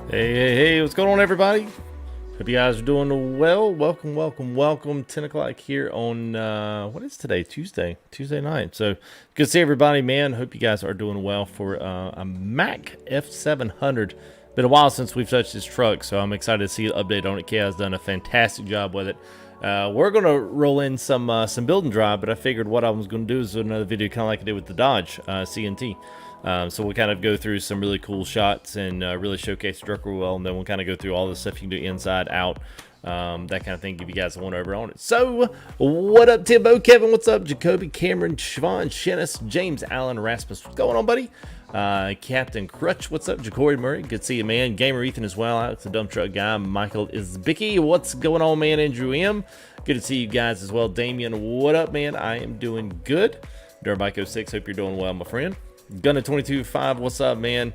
Hey, what's going on, everybody? Hope you guys are doing well. Welcome. 10 o'clock here on, what is today? Tuesday night. So, good to see everybody, man. Hope you guys are doing well for a Mack F700. Been a while since we've touched this truck, so I'm excited to see the update on it. Kay's done a fantastic job with it. We're going to roll in some build and drive, but I figured what I was going to do is another video kind of like I did with the Dodge CNT. So we'll kind of go through some really cool shots and really showcase the truck real well, and then we'll kind of go through all the stuff you can do inside, out, that kind of thing, give you guys a one over on it. So, what up, Timbo, Kevin, what's up, Jacoby, Cameron, Siobhan, Shennis, James, Allen, Rasmus, what's going on, buddy? Captain Crutch, what's up, Jacory Murray, good to see you, man. Gamer Ethan as well, Alex, the dump truck guy, Michael Izbicki, what's going on, man? Andrew M, good to see you guys as well. Damien, what up, man? I am doing good. Durbike 06, hope you're doing well, my friend. Gunna 22.5, what's up, man?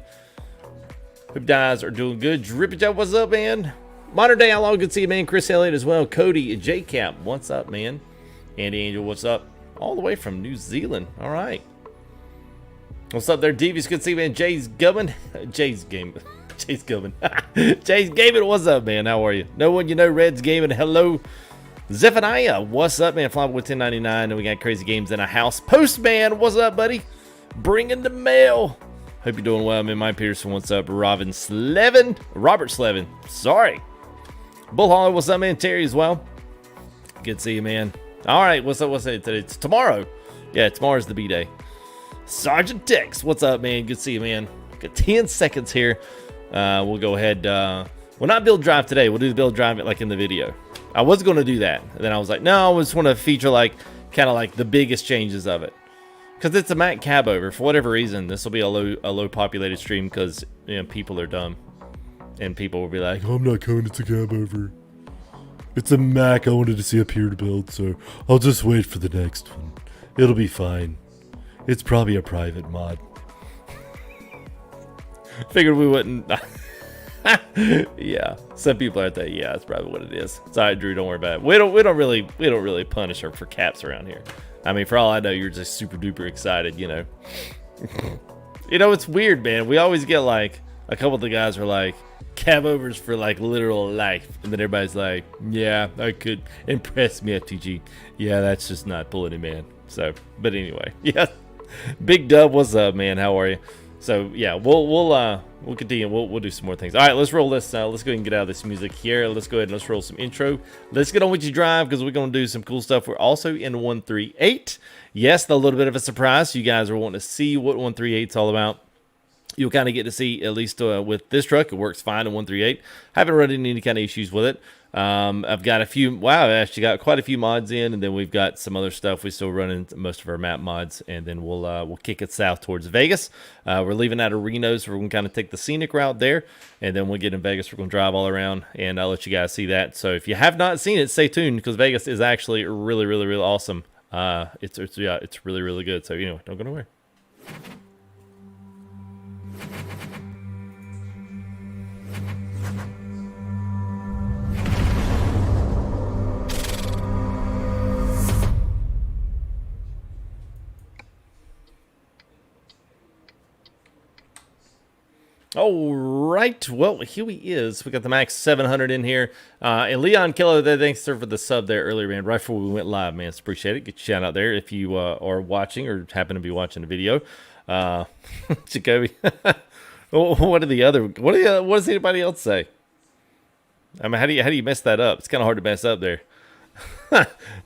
Hope you guys are doing good. Drippy Joe, what's up, man? Modern Day Outlaw, good to see you, man. Chris Elliott as well. Cody, J-Cap, what's up, man? Andy Angel, what's up? All the way from New Zealand. All right. What's up there, Devious? Good to see you, man. Jay's Gubbin. Jay's Gaming. Jay's Gubbin. Jay's Gaming, what's up, man? How are you? No one you know, Red's Gaming. Hello. Zephaniah, what's up, man? Flyboy 1099, and we got Crazy Games in a House. Postman, what's up, buddy? Bringing the mail. Hope you're doing well, man. Mike Peterson, what's up? Robert Slevin, sorry. Bull Hollow, what's up, man? Terry as well. Good to see you, man. All right, what's up? What's it today? It's tomorrow. Yeah, tomorrow's the B-Day. Sergeant Tex, what's up, man? Good to see you, man. Got 10 seconds here. We'll go ahead. We'll not build drive today. We'll do the build drive like in the video. I was going to do that. And then I was like, no, I just want to feature like kind of like the biggest changes of it. Because it's a Mack cab over. For whatever reason, this will be a low populated stream because, you know, people are dumb. And people will be like, oh, I'm not going, it's a cab over. It's a Mack I wanted to see up here to build, so I'll just wait for the next one. It'll be fine. It's probably a private mod. Figured we wouldn't. Yeah, some people are that. Yeah, that's probably what it is. Sorry, Drew, don't worry about it. We don't really punish her for caps around here. I mean, for all I know, you're just super duper excited, you know. You know, it's weird, man. We always get like a couple of the guys are like cab overs for like literal life, and then everybody's like, yeah, I could impress me, FTG. Yeah, that's just not pulling it, man. So, but anyway, yeah. Big Dub, what's up, man? How are you? So yeah, we'll continue. We'll do some more things. All right, let's roll this. Let's go ahead and get out of this music here. Let's go ahead and let's roll some intro. Let's get on with your drive because we're gonna do some cool stuff. We're also in 138. Yes, a little bit of a surprise. You guys are wanting to see what 138 is all about. You'll kind of get to see, at least with this truck, it works fine in 138. Haven't run into any kind of issues with it. I've got a few, wow, I've actually got quite a few mods in, and then we've got some other stuff. We still running most of our map mods, and then we'll kick it south towards Vegas. We're leaving out of Reno, so we're going to kind of take the scenic route there, and then we'll get in Vegas. We're going to drive all around, and I'll let you guys see that. So if you have not seen it, stay tuned, because Vegas is actually really, really, really awesome. It's really, really good. So, you know, don't go nowhere. All right, well, here he is. We got the Max 700 in here. And Leon Killer, thanks for the sub there earlier, man, right before we went live, man. Appreciate it. Get your shout out there if you are watching or happen to be watching the video. Jacoby, what does anybody else say? I mean, how do you mess that up? It's kind of hard to mess up there.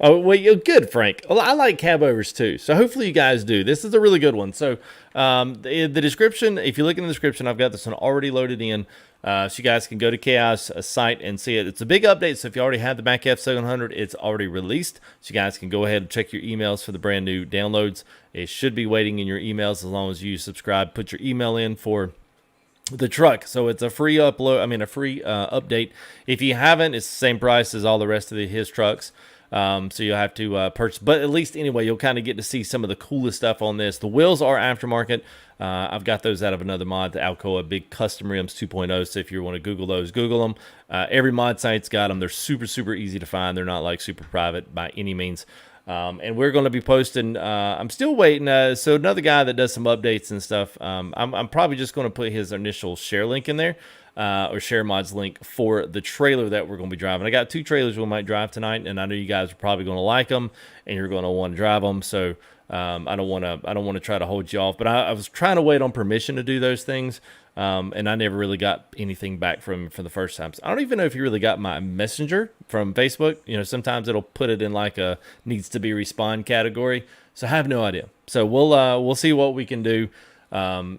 Oh, well, you're good, Frank. Well, I like cab overs too, so hopefully you guys do. This is a really good one. So the description, if you look in the description, I've got this one already loaded in, so you guys can go to Chaos site and see it. It's a big update, so if you already have the Mack F700, it's already released, so you guys can go ahead and check your emails for the brand new downloads. It should be waiting in your emails as long as you subscribe. Put your email in for the truck, so it's a free upload. I mean, a free update. If you haven't, it's the same price as all the rest of his trucks. So you'll have to purchase, but at least anyway, you'll kind of get to see some of the coolest stuff on this. The wheels are aftermarket. I've got those out of another mod, the Alcoa Big Custom Rims 2.0. So if you want to Google those, Google them. Every mod site's got them. They're super, super easy to find. They're not like super private by any means. And we're going to be posting, I'm still waiting. So another guy that does some updates and stuff, I'm probably just going to put his initial share link in there. or share mods link for the trailer that we're going to be driving. I got 2 trailers we might drive tonight, and I know you guys are probably going to like them, and you're going to want to drive them. So I don't want to try to hold you off, but I was trying to wait on permission to do those things, and I never really got anything back from the first time. So I don't even know if you really got my messenger from Facebook. You know, sometimes it'll put it in like a needs to be respond category. So I have no idea. So we'll see what we can do. And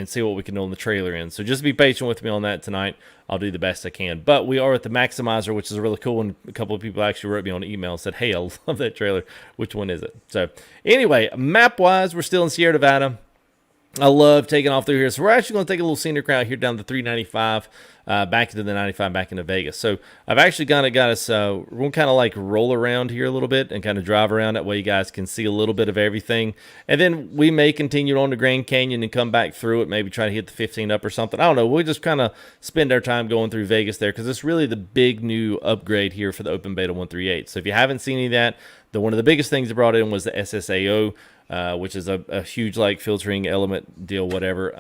see what we can do on the trailer end. So just be patient with me on that tonight. I'll do the best I can. But we are at the Maximizer, which is really cool. And a couple of people actually wrote me on email and said, hey, I love that trailer. Which one is it? So anyway, map-wise, we're still in Sierra Nevada. I love taking off through here. So we're actually going to take a little scenic route here down the 395, back into the 95, back into Vegas. So I've actually kind of got us, we're going to kind of like roll around here a little bit and kind of drive around. That way you guys can see a little bit of everything. And then we may continue on to Grand Canyon and come back through it, maybe try to hit the 15 up or something. I don't know. We'll just kind of spend our time going through Vegas there because it's really the big new upgrade here for the Open Beta 138. So if you haven't seen any of that, one of the biggest things they brought in was the SSAO, which is a huge like filtering element deal, whatever.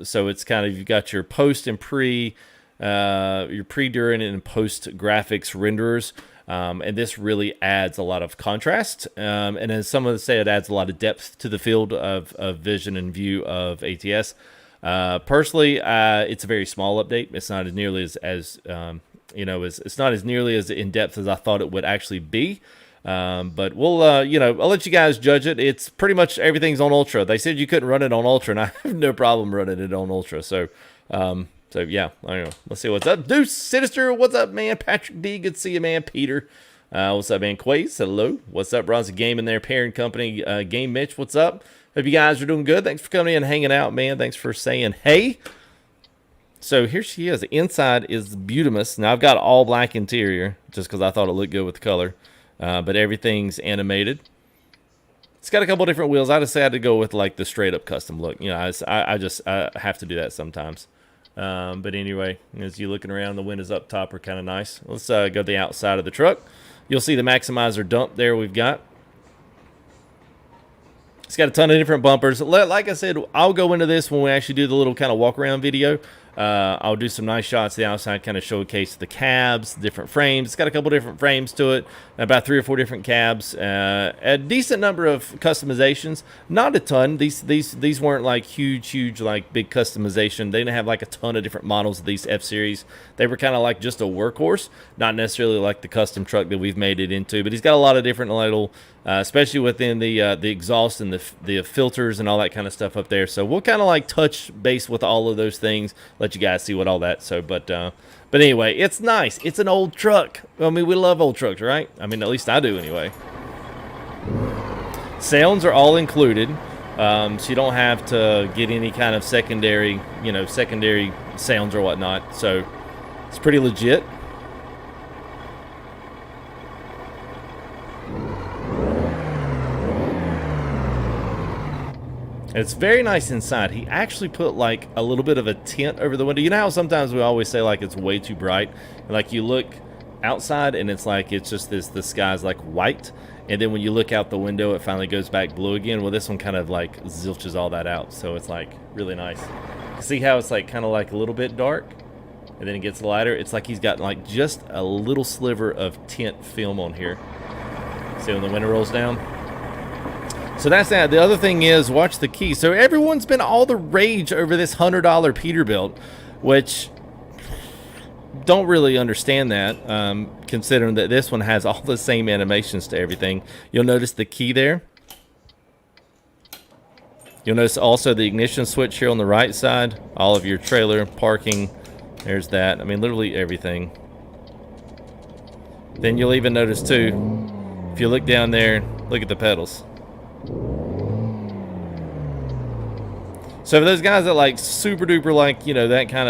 So it's kind of, you've got your post and pre, your pre, during, and post graphics renderers. And this really adds a lot of contrast. And as some of them say, it adds a lot of depth to the field of vision and view of ATS. Personally, it's a very small update. It's not as nearly as it's not as nearly as in depth as I thought it would actually be. But we'll, I'll let you guys judge it. It's pretty much everything's on Ultra. They said you couldn't run it on Ultra, and I have no problem running it on Ultra. So yeah, I don't know. Let's see what's up. Deuce, Sinister, what's up, man? Patrick D, good to see you, man. Peter, what's up, man? Quaze, hello. What's up, Bronze Gaming there, Parent Company, Game Mitch, what's up? Hope you guys are doing good. Thanks for coming in and hanging out, man. Thanks for saying hey. So here she is. The inside is Butamus. Now I've got all black interior just because I thought it looked good with the color. But everything's animated. It's got a couple different wheels. I decided to go with like the straight up custom look. You know, I just have to do that sometimes. But anyway, as you're looking around, the windows up top are kind of nice. Let's go to the outside of the truck. You'll see the Maximizer dump there we've got. It's got a ton of different bumpers. Like I said, I'll go into this when we actually do the little kind of walk around video. I'll do some nice shots of the outside, kind of showcase the cabs, different frames. It's got a couple different frames to it, about 3 or 4 different cabs, a decent number of customizations, not a ton. These weren't like huge like big customization. They didn't have like a ton of different models of these F-Series. They were kind of like just a workhorse, not necessarily like the custom truck that we've made it into, but he's got a lot of different little, especially within the exhaust and the filters and all that kind of stuff up there. So we'll kind of like touch base with all of those things, let you guys see what all that. So, but anyway, it's nice. It's an old truck. I mean, we love old trucks, right? I mean, at least I do anyway. Sounds are all included, so you don't have to get any kind of secondary sounds or whatnot. So it's pretty legit. It's very nice inside. He actually put like a little bit of a tint over the window. You know how sometimes we always say like it's way too bright? Like you look outside and it's like it's just the sky's like white, and then when you look out the window it finally goes back blue again. Well, this one kind of like zilches all that out, so it's like really nice. See how it's like kind of like a little bit dark and then it gets lighter? It's like he's got like just a little sliver of tint film on here. See when the window rolls down? So that's that. The other thing is, watch the key. So everyone's been all the rage over this $100 Peterbilt, which don't really understand that, considering that this one has all the same animations to everything. You'll notice the key there. You'll notice also the ignition switch here on the right side. All of your trailer, parking, there's that. I mean, literally everything. Then you'll even notice too, if you look down there, look at the pedals. So for those guys that like super duper like that kind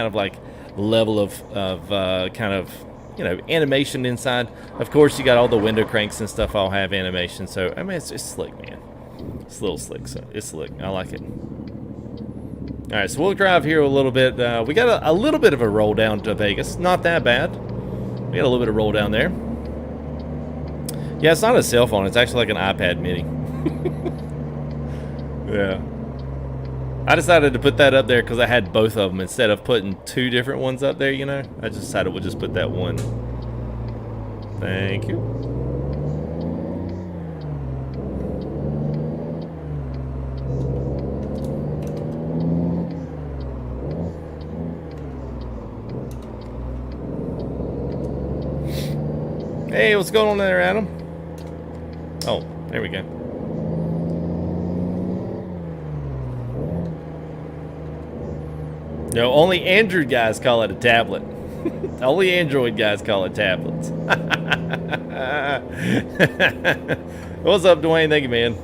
of like level of kind of animation inside, of course you got all the window cranks and stuff all have animation. So I mean it's slick, man. It's a little slick, so it's slick. I like it. All right, so we'll drive here a little bit. We got a little bit of a roll down to Vegas. Not that bad. We got a little bit of roll down there. Yeah, it's not a cell phone. It's actually like an iPad mini. Yeah. I decided to put that up there because I had both of them instead of putting two different ones up there, you know. I just decided we'll just put that one. Thank you. Hey, what's going on there, Adam? Oh, there we go. No, only Android guys call it a tablet. Only Android guys call it tablets. What's up, Dwayne? Thank you, man.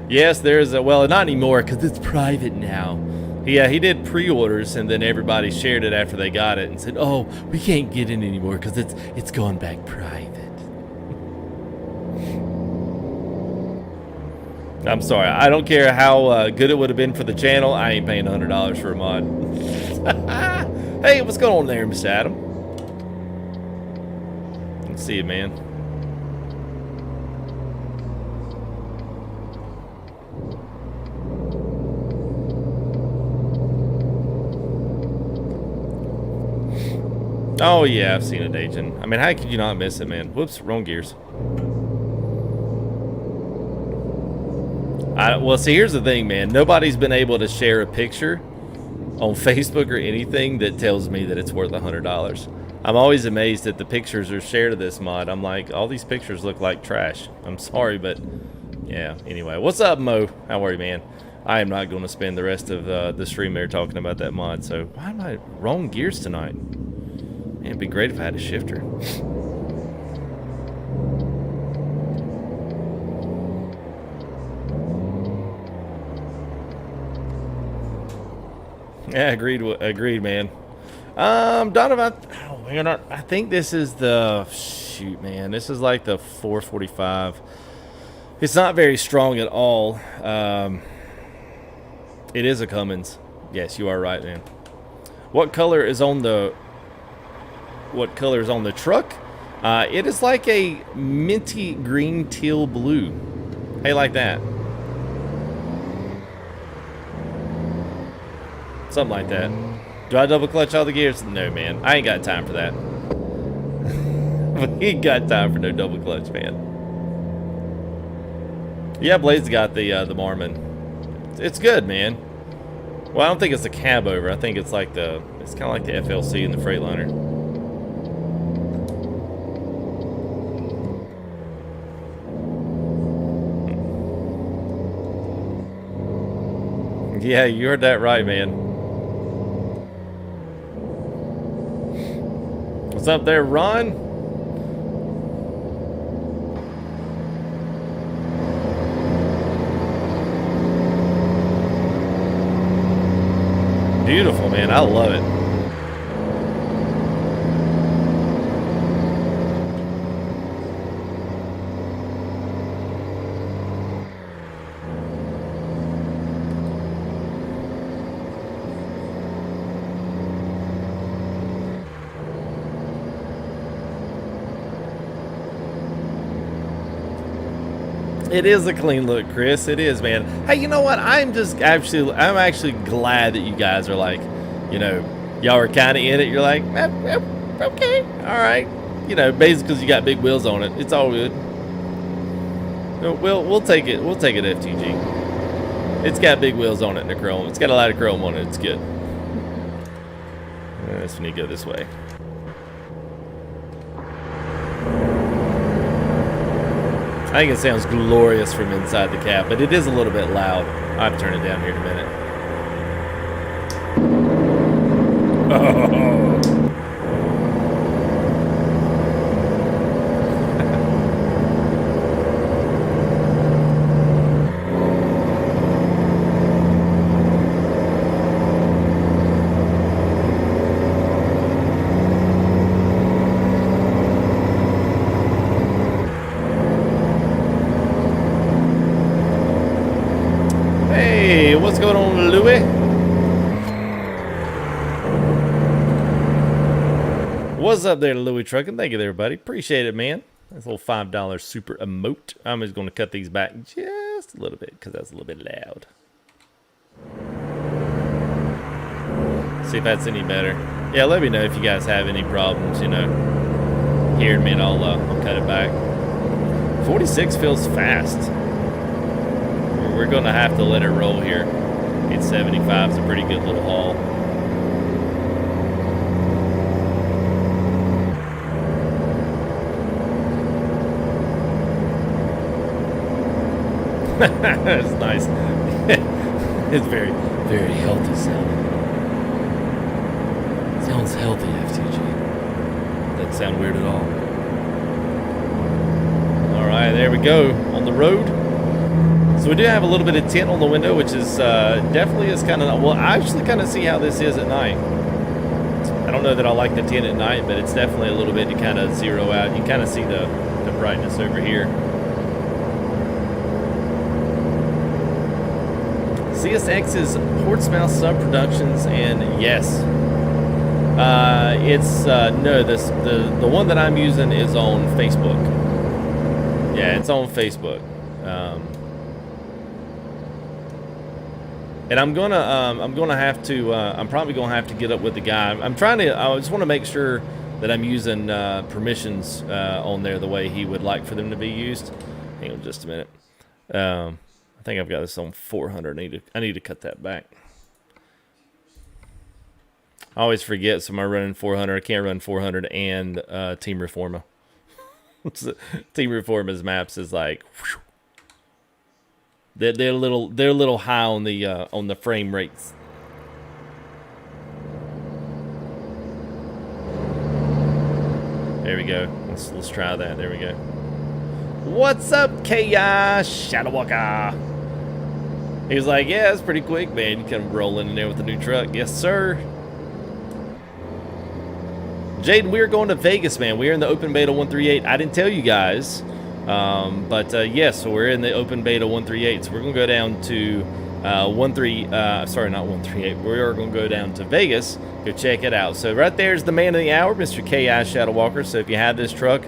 Yes, there's a, well, not anymore because it's private now. Yeah, he did pre-orders and then everybody shared it after they got it and said, "Oh, we can't get it anymore because it's gone back private." I'm sorry. I don't care how good it would have been for the channel. I ain't paying $100 for a mod. Hey, what's going on there, Mr. Adam? Let's see it, man. Oh, yeah, I've seen it, Agent. I mean, how could you not miss it, man? Whoops, wrong gears. Well, see, here's the thing, man. Nobody's been able to share a picture on Facebook or anything that tells me that it's worth $100. I'm always amazed that the pictures are shared of this mod. I'm like, all these pictures look like trash. I'm sorry, but yeah. Anyway, what's up, Mo? How are you, man? I am not going to spend the rest of the stream there talking about that mod. So why am I wrong gears tonight? Man, it'd be great if I had a shifter. Yeah, agreed, man. Donovan, oh, man, I think this is the, shoot, man, this is like the 445. It's not very strong at all. It is a Cummins. Yes, you are right, man. What color is on the truck? It is like a minty green teal blue. Hey, like that. Something like that. Do I double clutch all the gears? No, man. I ain't got time for that. We ain't got time for no double clutch, man. Yeah, Blade's got the Marmon. It's good, man. Well, I don't think it's a cab over. I think it's like it's kind of like the FLC in the Freightliner. Yeah, you heard that right, man. What's up there, Ron? Beautiful, man. I love it. It is a clean look, Chris. It is, man. Hey, you know what? I'm actually glad that you guys are like, you know, y'all are kind of in it. You're like, okay, all right. You know, basically because you got big wheels on it. It's all good. We'll take it. We'll take it, FTG. It's got big wheels on it in the chrome. It's got a lot of chrome on it. It's good. That's when you go this way. I think it sounds glorious from inside the cab, but it is a little bit loud. I'll have to turn it down here in a minute. Oh. What's going on, Louis? What's up there, Louis Trucking? Thank you, everybody. Appreciate it, man. That's a little $5 super emote. I'm just going to cut these back just a little bit because that's a little bit loud. See if that's any better. Yeah, let me know if you guys have any problems, you know, hearing me, and I'll cut it back. 46 feels fast. We're going to have to let it roll here. 875 is a pretty good little haul. That's nice. It's very, very healthy sounding. Sounds healthy, FTG. Doesn't sound weird at all. Alright, there we go. On the road. So we do have a little bit of tint on the window, which is definitely is kind of... Well, I actually kind of see how this is at night. I don't know that I like the tint at night, but it's definitely a little bit to kind of zero out. You can kind of see the brightness over here. CSX is Portsmouth Sub Productions, and yes, it's no, the one that I'm using is on Facebook. Yeah, it's on Facebook, and I'm probably gonna have to get up with the guy. I just want to make sure that I'm using permissions on there the way he would like for them to be used. Hang on just a minute. I think I've got this on 400. I need to cut that back. I always forget, so I'm running 400. I can't run 400 and Team Reforma. Team Reforma's maps is like, whew. They're a little high on the frame rates. There we go. Let's try that. There we go. What's up, Kishadowalker? He was like, yeah, it's pretty quick, man. You come rolling in there with the new truck. Yes, sir. Jaden, we're going to Vegas, man. We're in the open beta 138. I didn't tell you guys. Yes, so we're in the open beta 138. So we're going to go down to not 138. We are going to go down to Vegas. Go check it out. So right there's the man of the hour, Mr. Kishadowalker. So if you have this truck,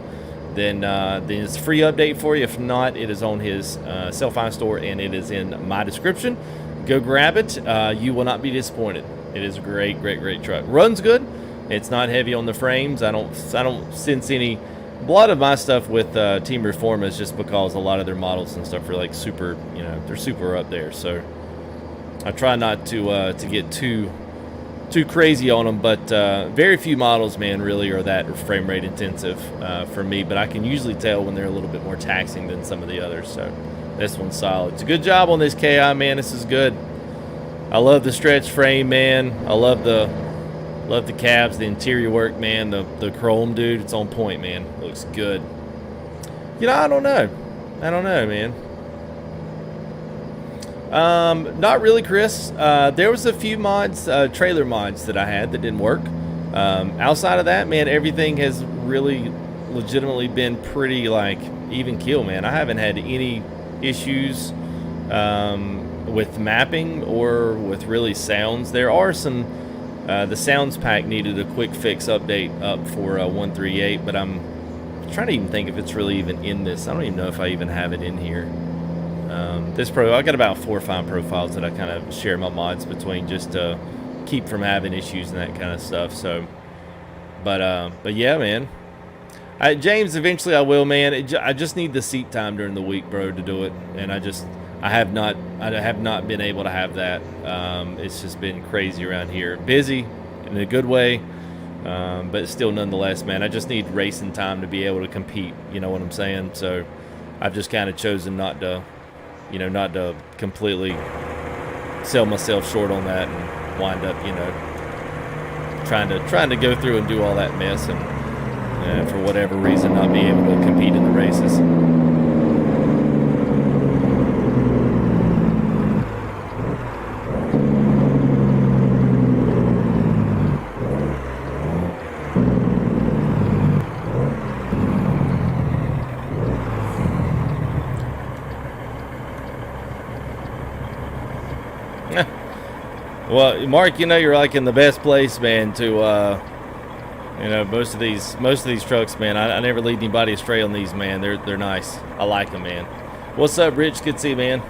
then it's a free update for you. If not, it is on his Self-Fi store, and it is in my description. Go grab it. You will not be disappointed. It is a great, great, great truck. Runs good. It's not heavy on the frames. I don't sense any. A lot of my stuff with Team Reforma is just because a lot of their models and stuff are like super, you know, they're super up there. So I try not to get too crazy on them, but very few models, man, really are that frame rate intensive for me. But I can usually tell when they're a little bit more taxing than some of the others. So this one's solid. It's a good job on this KI, man. This is good. I love the stretch frame, man. I love the cabs, the interior work, man. The chrome, dude, it's on point, man. Looks good. You know, I don't know, man. Not really, Chris. There was a few mods, trailer mods that I had that didn't work. Outside of that, man, everything has really legitimately been pretty, like, even kill, man. I haven't had any issues with mapping or with really sounds. There are some, the sounds pack needed a quick fix update up for 138, but I'm trying to even think if it's really even in this. I don't even know if I even have it in here. I got about 4 or 5 profiles that I kind of share my mods between just to keep from having issues and that kind of stuff. So, but yeah, man. James, eventually I will, man. I just need the seat time during the week, bro, to do it, and I have not been able to have that. It's just been crazy around here, busy in a good way, but still, nonetheless, man. I just need racing time to be able to compete. You know what I'm saying? So, I've just kind of chosen not to completely sell myself short on that and wind up, you know, trying to go through and do all that mess and for whatever reason not be able to compete in the races. Well, Mark, you know you're like in the best place, man, to you know, most of these trucks, man. I never lead anybody astray on these, man. They're nice. I like them, man. What's up, Rich? Good to see you, man.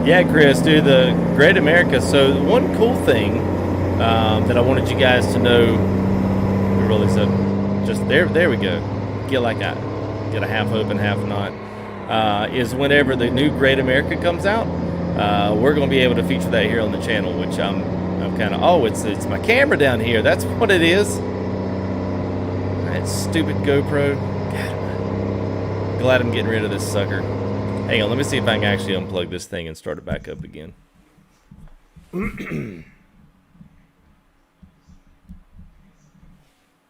Yeah, Chris, dude, the Great America. So one cool thing that I wanted you guys to know, really, so just there we go. Get a half open, half not. Is whenever the new Great America comes out, we're going to be able to feature that here on the channel, which I'm kind of, oh, it's my camera down here. That's what it is. That stupid GoPro. God, I'm glad I'm getting rid of this sucker. Hang on, let me see if I can actually unplug this thing and start it back up again.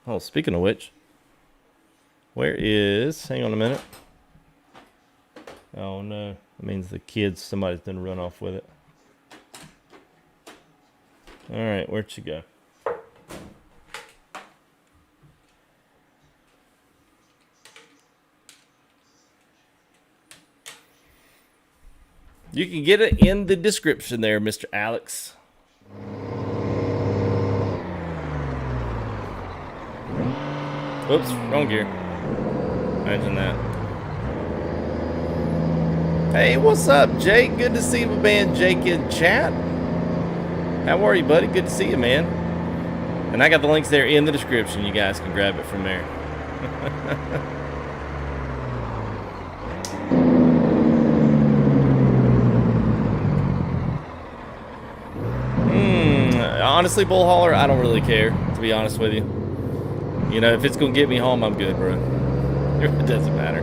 Oh, speaking of which, where is, hang on a minute. Oh no, that means the kids, somebody's done run off with it. All right, where'd she go? You can get it in the description there, Mr. Alex. Oops, wrong gear. Imagine that. Hey, what's up, Jake? Good to see my man Jake in chat. How are you, buddy? Good to see you, man. And I got the links there in the description. You guys can grab it from there. Honestly, bull hauler, I don't really care, to be honest with you. You know, if it's going to get me home, I'm good, bro. It doesn't matter.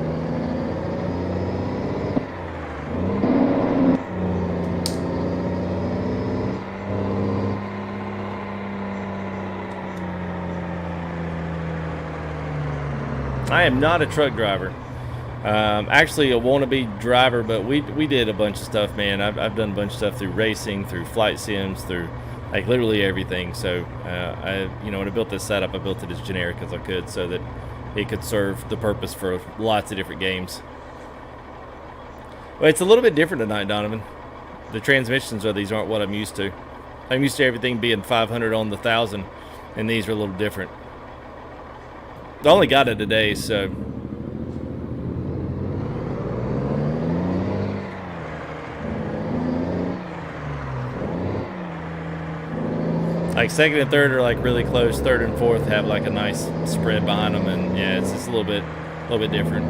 I am not a truck driver. Actually, a wannabe driver, but we did a bunch of stuff, man. I've done a bunch of stuff through racing, through flight sims, through like literally everything. So when I built this setup, I built it as generic as I could so that it could serve the purpose for lots of different games. Well, it's a little bit different tonight, Donovan. The transmissions of these aren't what I'm used to. I'm used to everything being 500 on the 1,000, and these are a little different. I only got it today, so like second and third are like really close. Third and fourth have like a nice spread behind them, and yeah, it's just a little bit different.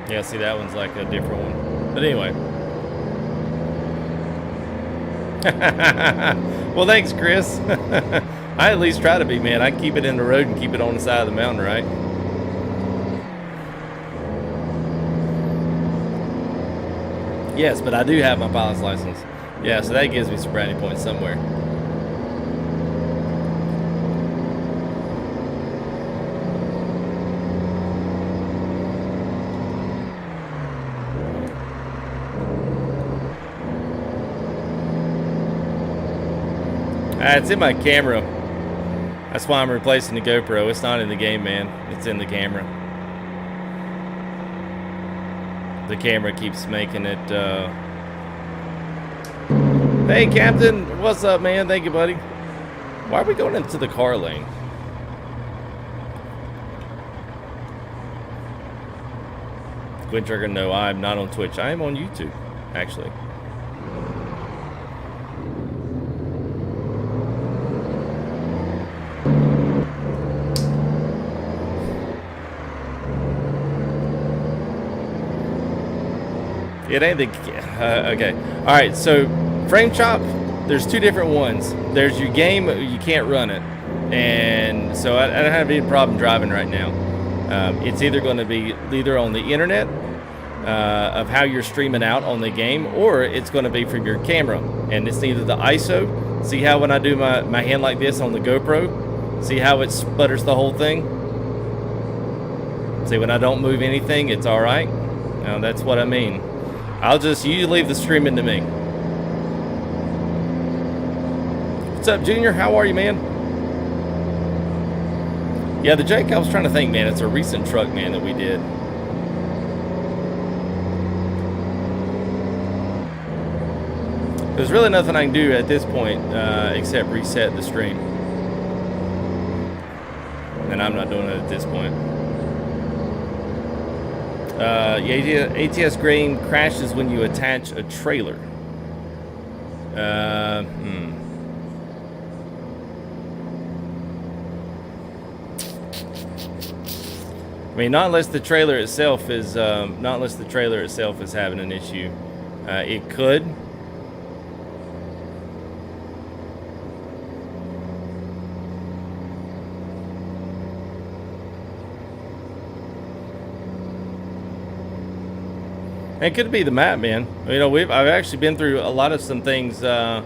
Yeah, see, that one's like a different one. But anyway. Well, thanks, Chris. I at least try to be, man. I keep it in the road and keep it on the side of the mountain, right? Yes, but I do have my pilot's license. Yeah, so that gives me some brownie points somewhere. It's in my camera. That's why I'm replacing the GoPro. It's not in the game, man. It's in the camera. The camera keeps making it, Hey, Captain. What's up, man? Thank you, buddy. Why are we going into the car lane? Gwen Trigger, no, I'm not on Twitch. I am on YouTube, actually. It ain't the... okay. Alright, so frame chop, there's two different ones. There's your game, you can't run it. And so I don't have any problem driving right now. It's either going to be either on the internet of how you're streaming out on the game, or it's going to be from your camera. And it's either the ISO. See how when I do my hand like this on the GoPro, see how it sputters the whole thing? See, when I don't move anything, it's all right. Now, that's what I mean. You leave the streaming to me. What's up, Junior? How are you, man? Yeah, the Jake, I was trying to think, man. It's a recent truck, man, that we did. There's really nothing I can do at this point except reset the stream. And I'm not doing it at this point. Yeah, ATS grain crashes when you attach a trailer. I mean, not unless the trailer itself is having an issue. It could. It could be the map, man. You know, I've actually been through a lot of some things. What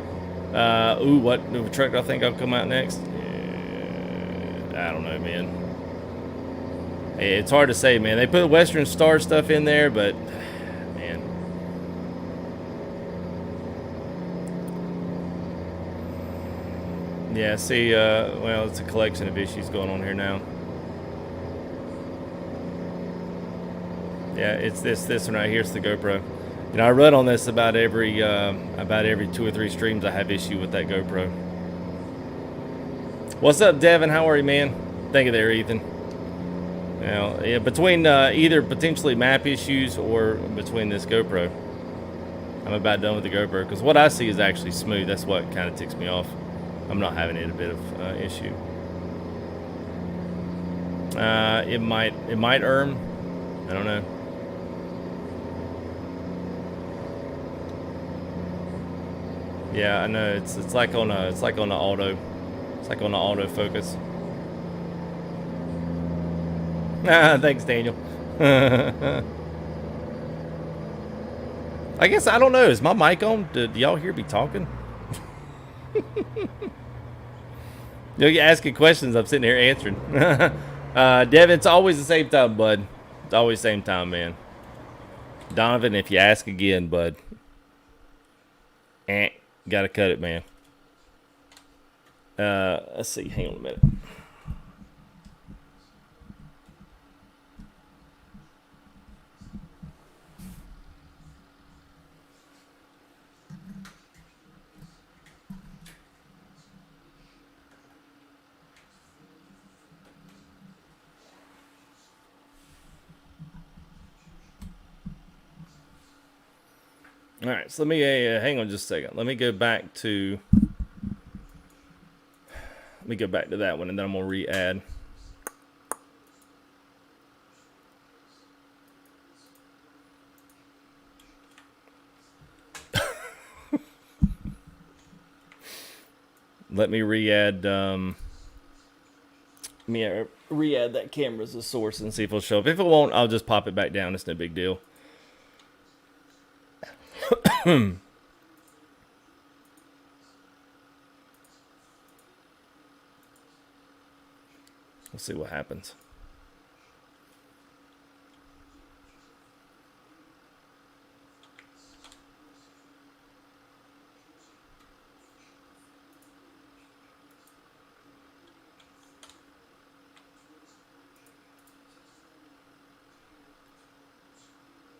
new truck do I think I'll come out next? I don't know, man. It's hard to say, man. They put Western Star stuff in there, but man. Yeah, see, well, it's a collection of issues going on here now. Yeah, it's this one right here. It's the GoPro. You know, I run on this about every 2 or 3 streams. I have issue with that GoPro. What's up, Devin? How are you, man? Thank you there, Ethan. Now, yeah, between either potentially map issues or between this GoPro, I'm about done with the GoPro because what I see is actually smooth. That's what kind of ticks me off. I'm not having it a bit of issue. It might erm. I don't know. Yeah, I know. It's like on a auto. It's like on the autofocus. Thanks, Daniel. I guess I don't know. Is my mic on? Do y'all hear me talking? You're asking questions. I'm sitting here answering. Devin, it's always the same time, bud. It's always the same time, man. Donovan, if you ask again, bud. Gotta cut it, man. Let's see. Hang on a minute. All right, so let me hang on just a second. Let me go back to that one, and then I'm gonna re-add. Let me re-add. Re-add that camera as a source and see if it'll show up. If it won't, I'll just pop it back down. It's no big deal. We'll see what happens.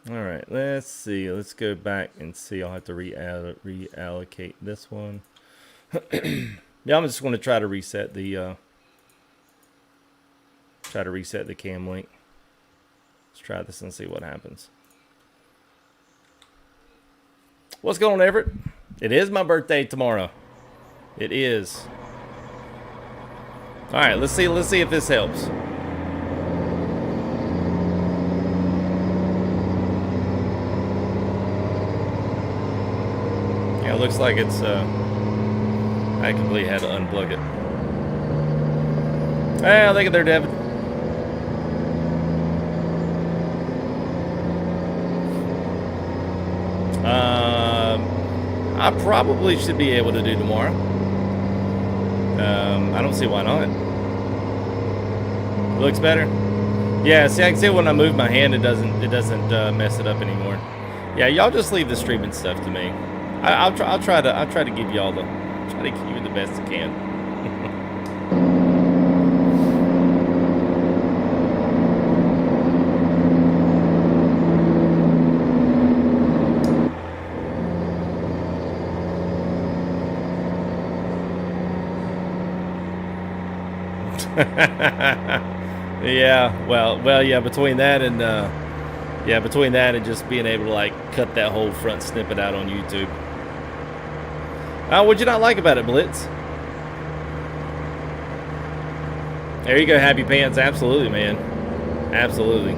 All right, let's see. Let's go back and see. I'll have to reallocate this one. Yeah, I'm just going to try to reset the cam link. Let's try this and see what happens. What's going on, Everett? It is my birthday tomorrow. It is. All right, let's see if this helps. Yeah, it looks like it's I completely had to unplug it. Hey, look at there, Devin. I probably should be able to do tomorrow. I don't see why not. Looks better. Yeah, see, I can see when I move my hand, it doesn't mess it up anymore. Yeah, y'all just leave the streaming stuff to me. I'll try to give y'all the best I can. Yeah, well, yeah. Between that and Yeah, between that and just being able to like cut that whole front snippet out on YouTube. What'd you not like about it, Blitz? There you go, Happy Pants. Absolutely, man. Absolutely.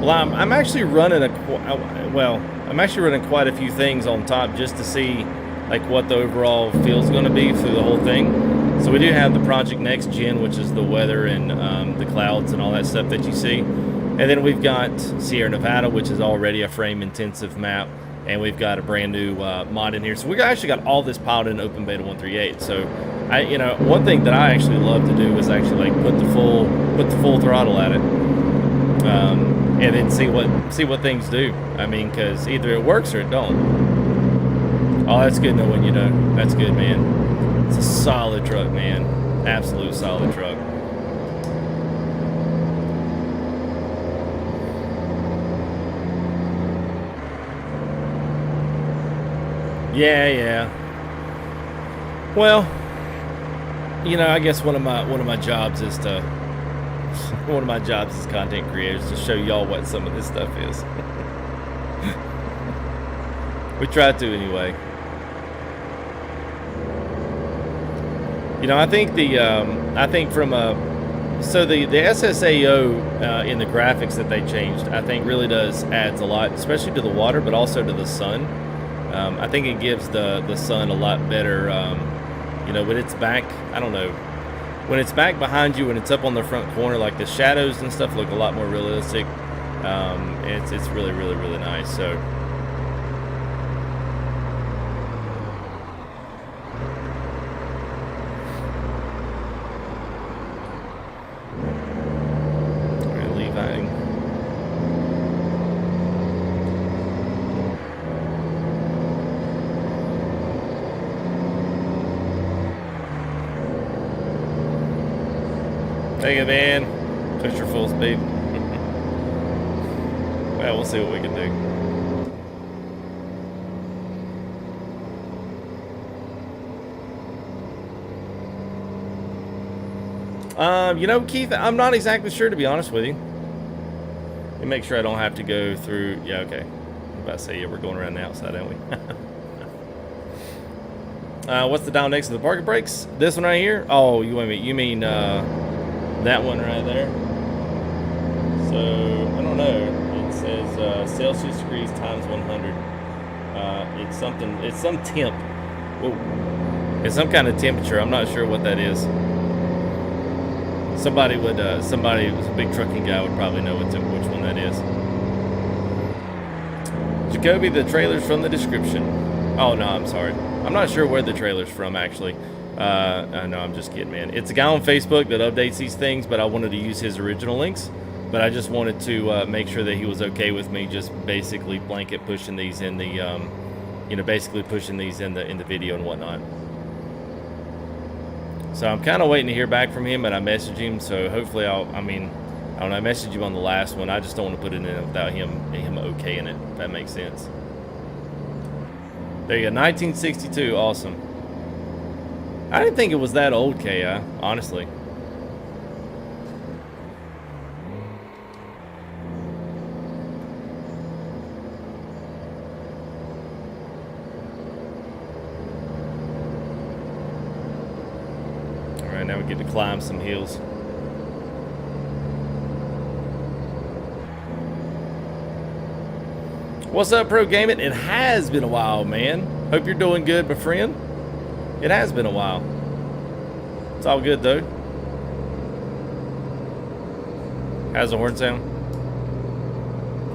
Well, I'm actually running I'm actually running quite a few things on top just to see like what the overall feel's going to be through the whole thing. So we do have the Project Next Gen, which is the weather and the clouds and all that stuff that you see. And then we've got Sierra Nevada, which is already a frame intensive map. And we've got a brand new mod in here. So we actually got all this piled in Open Beta 138. So one thing that I actually love to do is actually like put the full throttle at it. And then see what things do. I mean, because either it works or it don't. Oh, that's good knowing you know. That's good, man. It's a solid truck, man. Absolute solid truck. Yeah. Well, I guess one of my jobs is to. One of my jobs as content creator is to show y'all what some of this stuff is. We try to anyway. I think the SSAO in the graphics that they changed, I think really adds a lot, especially to the water, but also to the sun. I think it gives the sun a lot better. When it's back, I don't know. When it's back behind you and it's up on the front corner, like the shadows and stuff look a lot more realistic. It's really, really, really nice. So take it, man. Push your full speed. Well, we'll see what we can do. Keith, I'm not exactly sure, to be honest with you. Let me make sure I don't have to go through. Yeah, okay. I'm about to say, yeah, we're going around the outside, aren't we? What's the dial next to the parking brakes? This one right here? Oh, you mean that one right there. So I don't know. It says Celsius degrees times 100. It's some temp. Whoa. It's some kind of temperature. I'm not sure what that is. Somebody who's a big trucking guy would probably know which one that is. Jacoby, the trailer's from the description. Oh no, I'm sorry. I'm not sure where the trailer's from actually. No, I'm just kidding, man. It's a guy on Facebook that updates these things, but I wanted to use his original links. But I just wanted to make sure that he was okay with me just basically blanket pushing these in the, basically pushing these in the video and whatnot. So I'm kind of waiting to hear back from him, and I messaged him. So hopefully I messaged him on the last one. I just don't want to put it in without him okaying it. If that makes sense. There you go, 1962. Awesome. I didn't think it was that old, K.I., honestly. Alright, now we get to climb some hills. What's up, Pro Gaming? It has been a while, man. Hope you're doing good, my friend. It has been a while. It's all good though. How's the horn sound?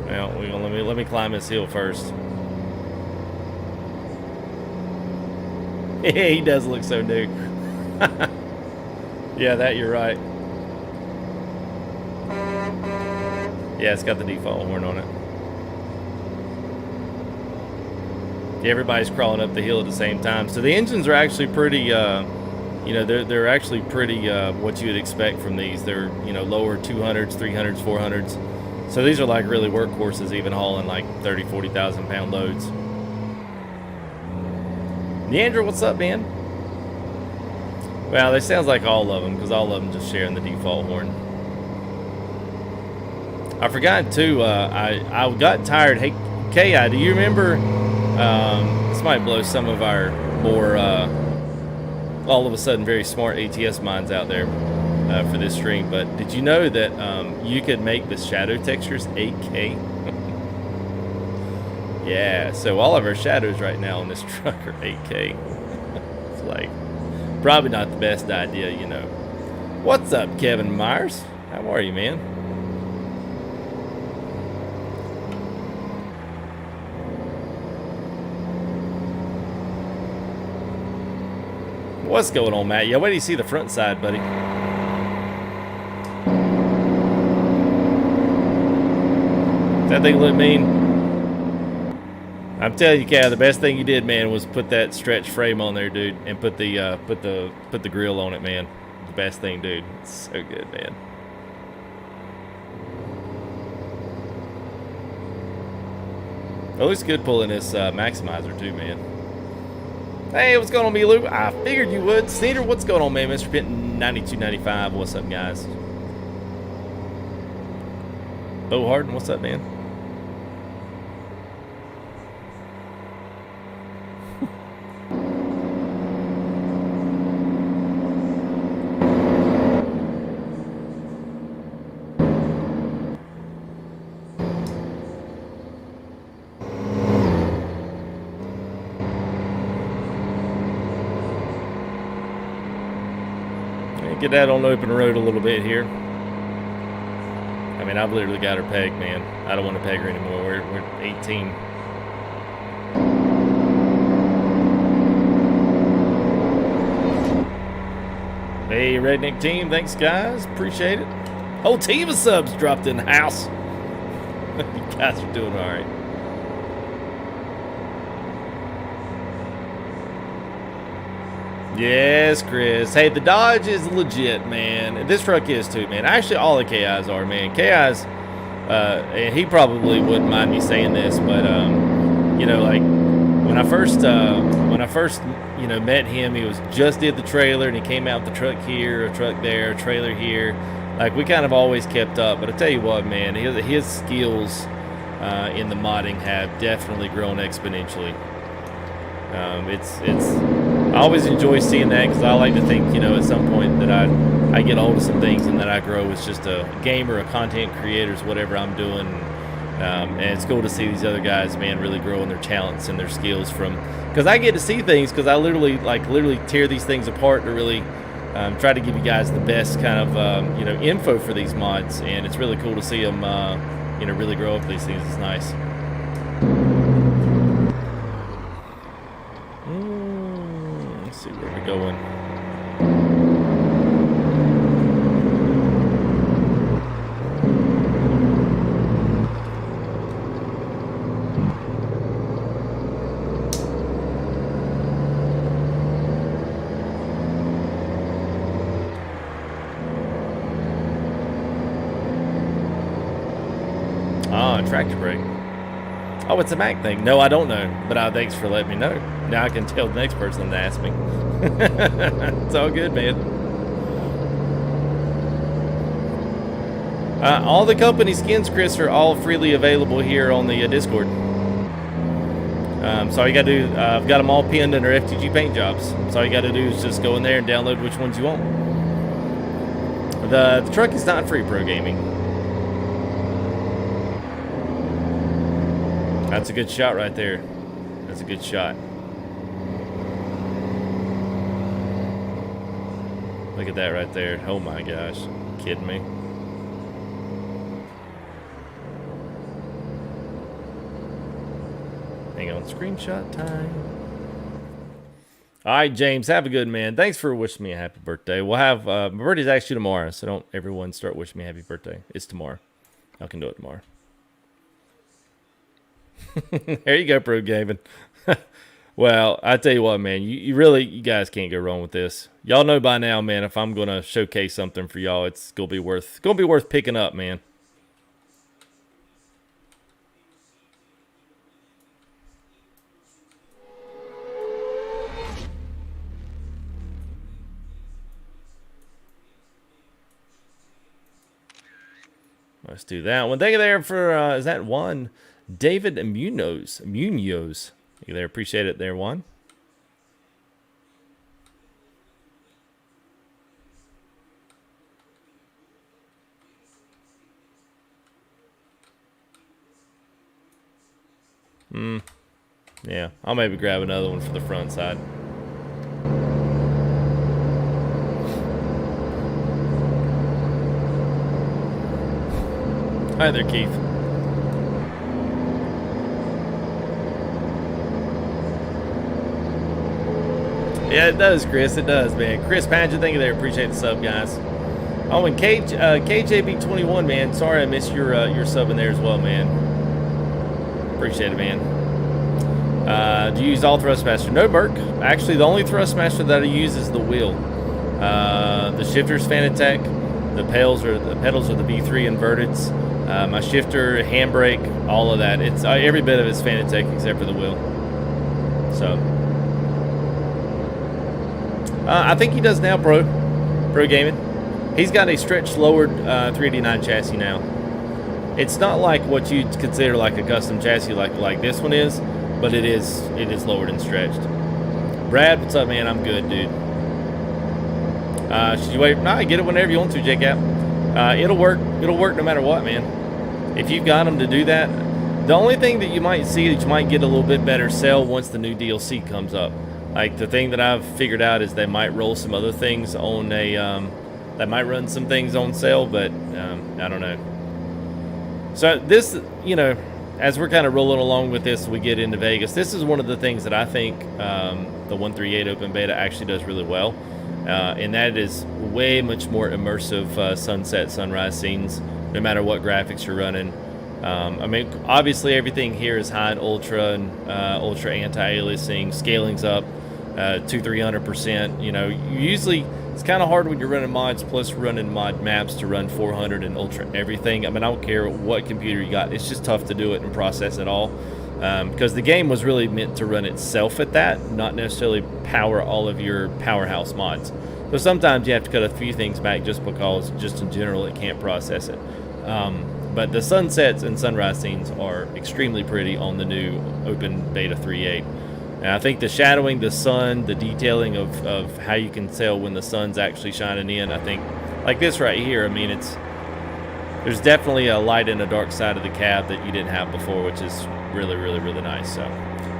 Well, let me climb this hill first. He does look so new. Yeah, that you're right. Yeah, it's got the default horn on it. Yeah, everybody's crawling up the hill at the same time. So the engines are actually pretty, they're actually pretty what you would expect from these. They're, lower 200s, 300s, 400s. So these are like really workhorses, even hauling like 30, 40,000 pound loads. Neandra, what's up, man? Well, it sounds like all of them, because all of them just sharing the default horn. I forgot too. I got tired. Hey, Ki, do you remember? This might blow some of our more all of a sudden very smart ATS minds out there for this stream. But did you know that you could make the shadow textures 8K? Yeah. So all of our shadows right now on this truck are 8K. It's like probably not the best idea, you know. What's up, Kevin Myers? How are you, man? What's going on, Matt? Yeah, wait till you see the front side, buddy. That thing look mean? I'm telling you, Cal, the best thing you did, man, was put that stretch frame on there, dude, and put the grill on it, man. The best thing, dude. It's so good, man. It looks good pulling this maximizer too, man. Hey, what's going on, Milu? I figured you would. Sneeder, what's going on, man? Mr. Pinton 9295. What's up, guys? Bo Harden, what's up, man? Get that on the open road a little bit here. I mean, I've literally got her pegged, man. I don't want to peg her anymore. We're 18. Hey, Redneck team. Thanks, guys. Appreciate it. Whole team of subs dropped in the house. You guys are doing all right. Yes, Chris. Hey, the Dodge is legit, man. This truck is too, man. Actually, all the KIs are, man. KIs, and he probably wouldn't mind me saying this, but you know, like when I first, you know, met him, he was just did the trailer, and he came out with the truck here, a truck there, a trailer here. Like we kind of always kept up. But I tell you what, man, his skills in the modding have definitely grown exponentially. I always enjoy seeing that because I like to think, you know, at some point that I get hold of some things and that I grow as just a gamer, a content creator, whatever I'm doing. And it's cool to see these other guys, man, really grow in their talents and their skills from, because I get to see things because I literally tear these things apart to really try to give you guys the best kind of, you know, info for these mods. And it's really cool to see them, you know, really grow up these things. It's nice. See where we're going. Ah, tractor brake. Oh, it's a Mack thing. No, I don't know, but thanks for letting me know. Now I can tell the next person to ask me. It's all good, man. All the company skins, Chris, are all freely available here on the Discord. So all you gotta do, I've got them all pinned under FTG paint jobs. So all you gotta do is just go in there and download which ones you want. The truck is not free, Pro Gaming. That's a good shot right there. That's a good shot. Look at that right there. Oh my gosh. Kidding me? Hang on. Screenshot time. All right, James. Have a good man. Thanks for wishing me a happy birthday. We'll have... my birthday's actually tomorrow, so don't everyone start wishing me a happy birthday. It's tomorrow. I can do it tomorrow. There you go, Pro Gaming. Well, I tell you what, man, you guys can't go wrong with this. Y'all know by now, man, if I'm gonna showcase something for y'all, it's gonna be worth picking up, man. Let's do that one. Thank you there for, is that Juan? David Munoz. Thank you there. Appreciate it there, Juan. Yeah, I'll maybe grab another one for the front side. Hi there, Keith. Yeah, it does, Chris. It does, man. Chris Paget, thank you there. Appreciate the sub, guys. Oh, and KJB21, man. Sorry I missed your sub in there as well, man. Appreciate it, man. Do you use all Thrustmaster? No, Burke. Actually, the only Thrustmaster that I use is the wheel. The shifter's Fanatec. The pedals are the V3 inverteds. My shifter, handbrake, all of that. It's every bit of it's Fanatec except for the wheel. So, I think he does now, Pro Gaming. He's got a stretch lowered 389 chassis now. It's not like what you'd consider like a custom chassis like this one is, but it is lowered and stretched. Brad, what's up, man? I'm good, dude. Should you wait? Nah, get it whenever you want to, J-Cap. It'll work no matter what, man. If you've got them to do that, the only thing that you might see that you might get a little bit better sell once the new DLC comes up. Like the thing that I've figured out is they might roll some other things on a, they might run some things on sale, but I don't know. So this, you know, as we're kind of rolling along with this, we get into Vegas. This is one of the things that I think the 138 Open Beta actually does really well, and that is way much more immersive sunset, sunrise scenes, no matter what graphics you're running. I mean, obviously everything here is high and ultra and ultra anti-aliasing, scaling's up 200-300%. You know, usually it's kind of hard when you're running mods plus running mod maps to run 400 and ultra everything. I mean, I don't care what computer you got. It's just tough to do it and process it all because the game was really meant to run itself at that, not necessarily power all of your powerhouse mods. So sometimes you have to cut a few things back just because, just in general, it can't process it. But the sunsets and sunrise scenes are extremely pretty on the new Open Beta 3.8. And I think the shadowing, the sun, the detailing of how you can tell when the sun's actually shining in, I think, like this right here, I mean, there's definitely a light and a dark side of the cab that you didn't have before, which is really, really, really nice. So,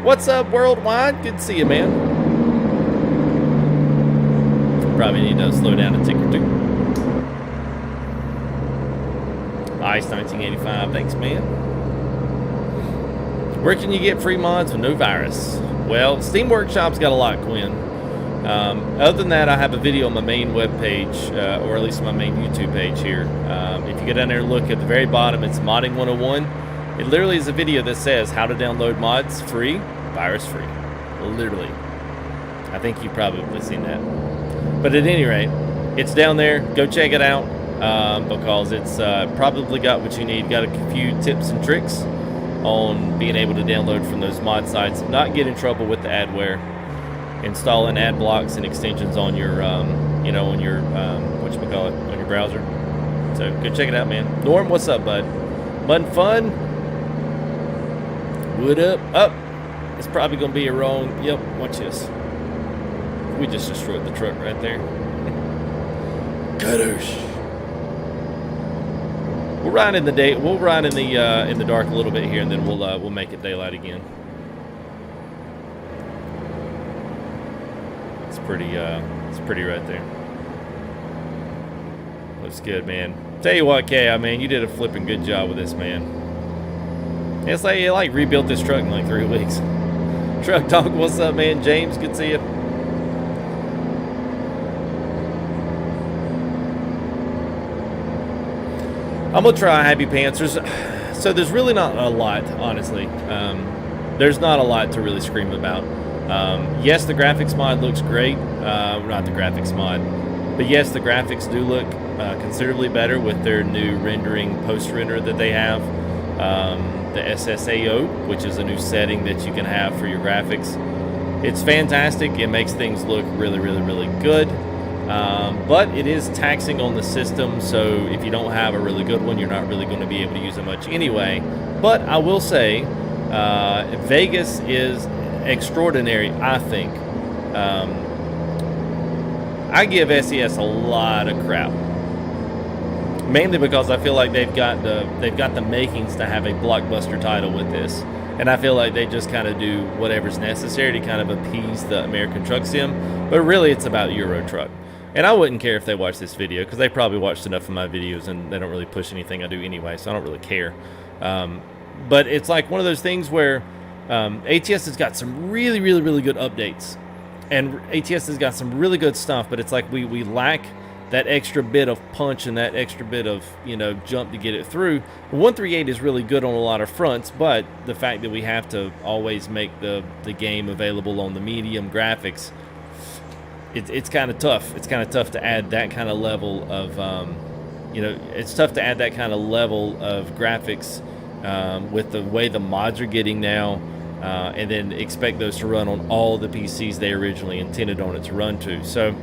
what's up, Worldwide? Good to see you, man. Probably need to slow down a tick or two. Ice 1985, thanks, man. Where can you get free mods with no virus? Well, Steam Workshop's got a lot, Quinn. Other than that, I have a video on my main webpage, or at least my main YouTube page here. If you go down there and look at the very bottom, it's Modding 101. It literally is a video that says how to download mods free, virus free. Literally. I think you've probably seen that. But at any rate, it's down there. Go check it out because it's probably got what you need. Got a few tips and tricks on being able to download from those mod sites, not get in trouble with the adware, installing ad blocks and extensions on your, you know, on your, whatchamacallit, on your browser. So go check it out, man. Norm, what's up, bud? Bun fun? What up? Up. It's probably going to be a wrong. Yep, watch this. We just destroyed the truck right there. Kadoosh. We'll ride in the day. We'll ride in the dark a little bit here, and then we'll make it daylight again. It's pretty right there. Looks good, man. Tell you what, Kay, I mean, you did a flipping good job with this, man. It's like you rebuilt this truck in like 3 weeks. Truck Talk, what's up, man? James, good to see you. I'm gonna try Happy Pantsers. So there's really not a lot, honestly. There's not a lot to really scream about. Yes, the graphics mod looks great. Not the graphics mod, but yes, the graphics do look considerably better with their new rendering post-render that they have. The SSAO, which is a new setting that you can have for your graphics. It's fantastic. It makes things look really, really, really good. But it is taxing on the system, so if you don't have a really good one, you're not really going to be able to use it much anyway. But I will say, Vegas is extraordinary, I think. I give SES a lot of crap, mainly because I feel like they've got the makings to have a blockbuster title with this, and I feel like they just kind of do whatever's necessary to kind of appease the American Truck Sim. But really, it's about Euro Truck. And I wouldn't care if they watch this video, because they probably watched enough of my videos and they don't really push anything I do anyway, so I don't really care. But it's like one of those things where ATS has got some really good updates. And ATS has got some really good stuff, but it's like we lack that extra bit of punch and that extra bit of, you know, jump to get it through. 138 is really good on a lot of fronts, but the fact that we have to always make the game available on the medium graphics, it's kind of tough. It's kind of tough to add that kind of level of, you know, it's tough to add that kind of level of graphics with the way the mods are getting now, and then expect those to run on all the PCs they originally intended on it to run to. So,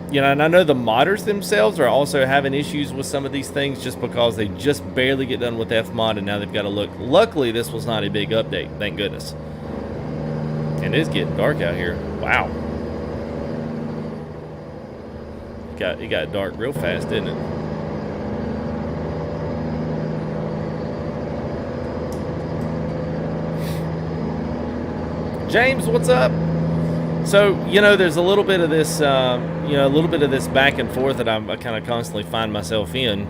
you know, and I know the modders themselves are also having issues with some of these things just because they just barely get done with Fmod, and now they've got to look. Luckily, this was not a big update, thank goodness. And it's getting dark out here. Wow. It got dark real fast, didn't it? James, what's up? So, you know, there's a little bit of this, you know, a little bit of this back and forth that I kind of constantly find myself in.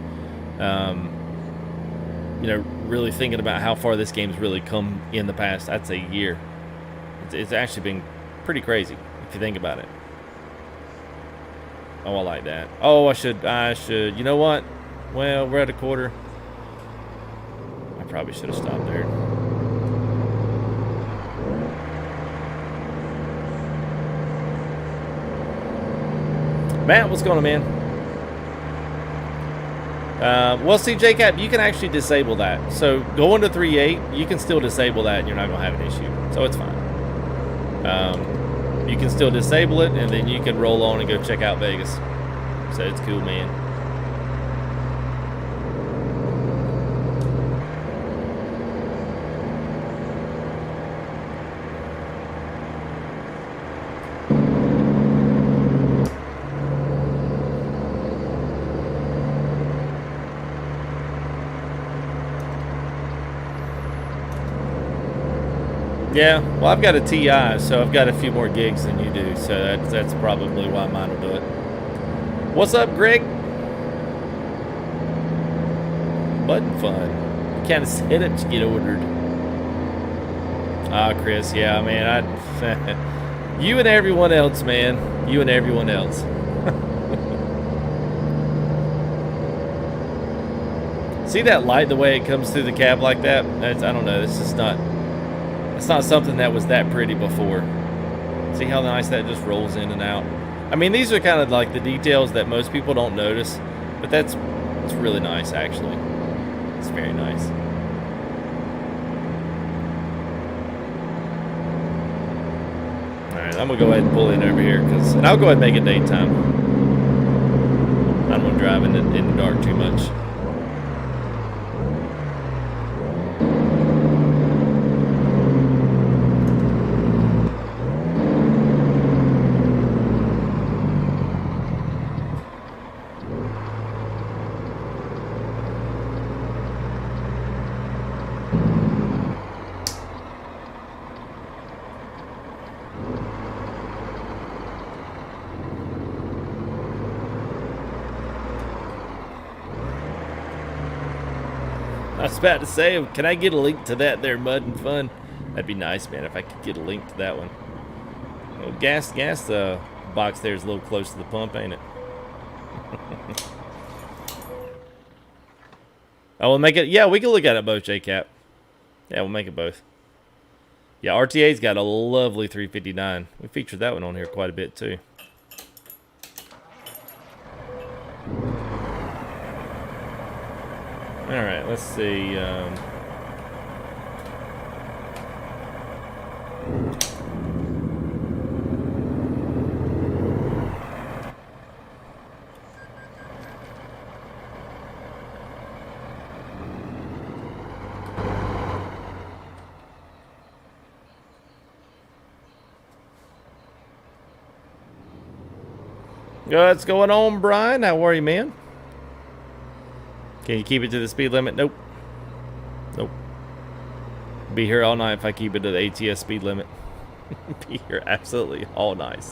You know, really thinking about how far this game's really come in the past, I'd say, year. It's actually been pretty crazy if you think about it. Oh, I like that. Oh, I should. You know what? Well, we're at a quarter. I probably should have stopped there. Matt, what's going on, man? Well, see, JCap, you can actually disable that. So going to 3.8, you can still disable that and you're not going to have an issue. So it's fine. You can still disable it, and then you can roll on and go check out Vegas. So it's cool, man. Yeah, well, I've got a TI, so I've got a few more gigs than you do, so that's probably why mine will do it. What's up, Greg? Button fun. Kind of setups get ordered. Ah, Chris, yeah, man, you and everyone else, man. You and everyone else. See that light, the way it comes through the cab like that? I don't know, this is not... It's not something that was that pretty before. See how nice that just rolls in and out? I mean, these are kind of like the details that most people don't notice, but it's really nice, actually. It's very nice. Alright, I'm going to go ahead and pull in over here, and I'll go ahead and make it daytime. I don't want to drive in the dark too much. I was about to say, can I get a link to that there, Mud and Fun? That'd be nice, man, if I could get a link to that one. Well, gas box there is a little close to the pump, ain't it? Oh, we'll make it. Yeah, we can look at it both, JCap. Yeah, we'll make it both. Yeah, RTA's got a lovely 359. We featured that one on here quite a bit, too. All right, let's see. What's going on, Brian? How are you, man? Can you keep it to the speed limit? Nope. Nope. Be here all night if I keep it to the ATS speed limit. Be here absolutely all night.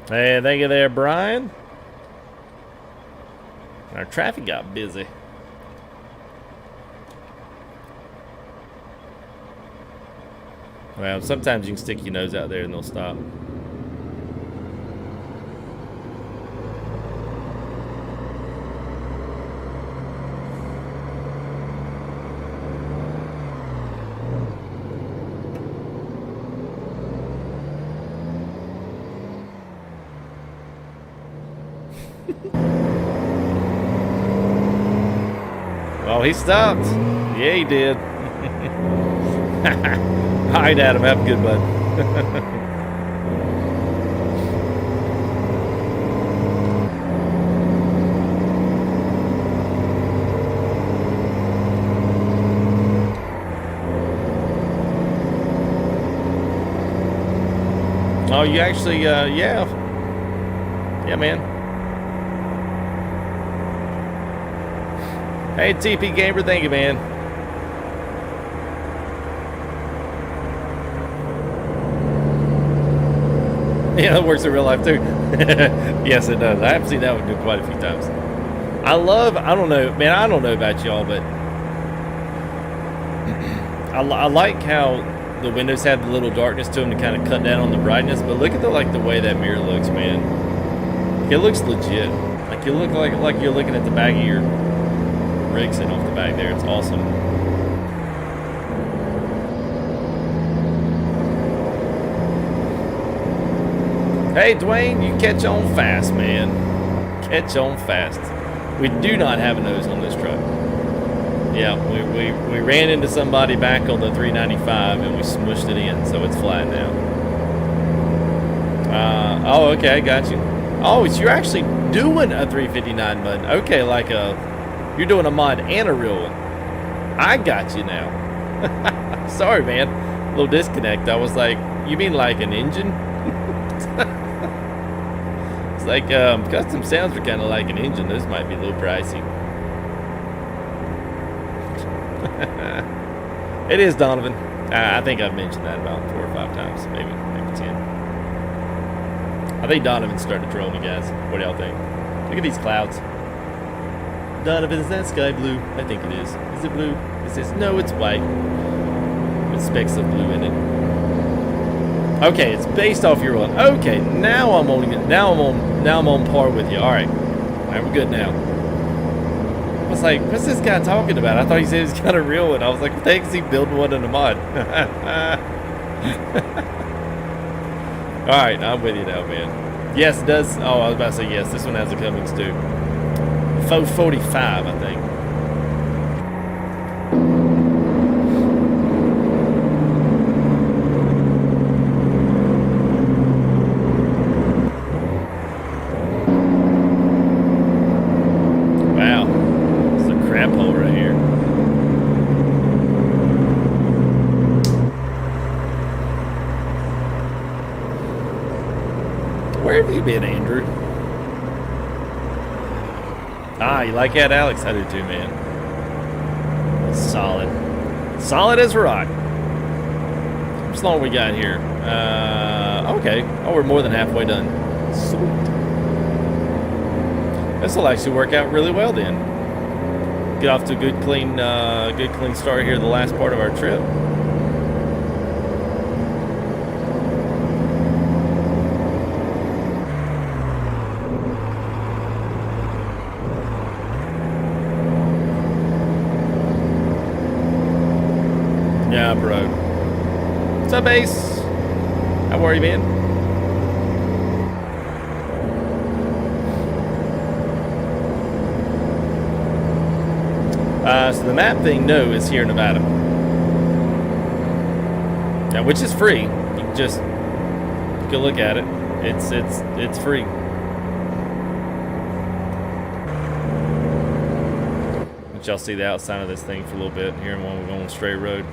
Hey, thank you there, Brian. Our traffic got busy. Well, sometimes you can stick your nose out there and they'll stop. Oh, he stopped. Yeah, he did. All right, Adam. Have a good one. Oh, you actually, yeah. Yeah, man. Hey, TP Gamer, thank you, man. Yeah, that works in real life, too. Yes, it does. I have seen that one do quite a few times. I don't know, man, I don't know about y'all, but I like how the windows have the little darkness to them to kind of cut down on the brightness, but look at the way that mirror looks, man. It looks legit. Like, you look like you're looking at the back of your rig sitting off the back there. It's awesome. Hey, Dwayne, you catch on fast, man. Catch on fast. We do not have a nose on this truck. Yeah, we ran into somebody back on the 395 and we smushed it in, so it's flat now. Oh, okay, got you. Oh, so you're actually doing a 359 mod. Okay, like you're doing a mod and a real one. I got you now. Sorry, man. A little disconnect. I was like, you mean like an engine? It's like custom sounds are kind of like an engine. Those might be a little pricey. It is Donovan. I think I've mentioned that about 4 or 5 times, maybe 10. I think Donovan started trolling me, guys. What do y'all think? Look at these clouds. Donovan, is that sky blue? I think it is. Is it blue? It says no, it's white with specks of blue in it. Okay, it's based off your one. Okay, now I'm on par with you. All right, we're good now. I was like, what's this guy talking about? I thought he said he's got a real one. I was like, what the heck is he building one in a mod? All right, I'm with you now, man. Yes, it does. Oh, I was about to say yes. This one has a Cummins too. 445, I think. Where have you been, Andrew? Ah, you like that, Alex? I do too, man. Solid. Solid as rock. How much longer we got here? Okay. Oh, we're more than halfway done. Sweet. This will actually work out really well then. Get off to a good clean start here the last part of our trip. Yeah, bro. What's up, Ace? How are you, man? So the map thing, no, is here in Nevada. Now, which is free. You can take a look at it. It's free. But y'all see the outside of this thing for a little bit here when we're going straight road.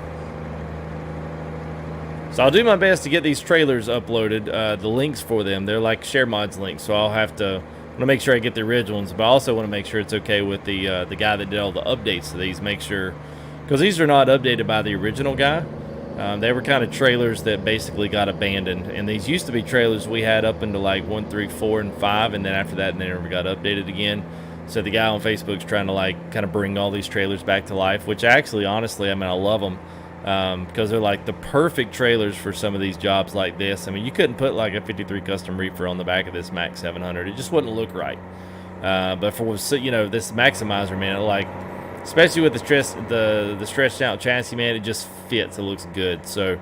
So I'll do my best to get these trailers uploaded. The links for them, they're like share mods links, so I'll have to make sure I get the original ones, but I also want to make sure it's okay with the guy that did all the updates to these. Make sure, because these are not updated by the original guy. They were kind of trailers that basically got abandoned, and these used to be trailers we had up into like 1, 3, 4, and 5, and then after that they never got updated again. So the guy on Facebook's trying to like kind of bring all these trailers back to life, which actually, honestly, I mean, I love them. Because they're like the perfect trailers for some of these jobs like this. I mean, you couldn't put like a 53 custom reefer on the back of this Mack 700. It just wouldn't look right. But for, you know, this Maximizer, man, like, especially with the stretched out chassis, man, it just fits. It looks good. So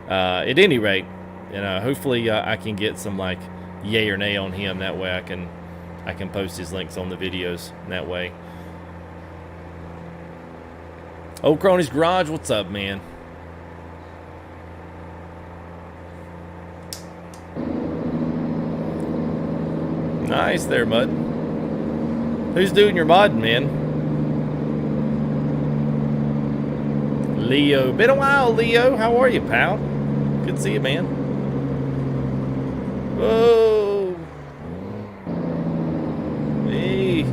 at any rate, you know, hopefully I can get some like yay or nay on him. That way I can post his links on the videos that way. Old Crony's Garage, what's up, man? Nice there, bud. Who's doing your modding, man? Leo. Been a while, Leo. How are you, pal? Good to see you, man. Whoa. Hey.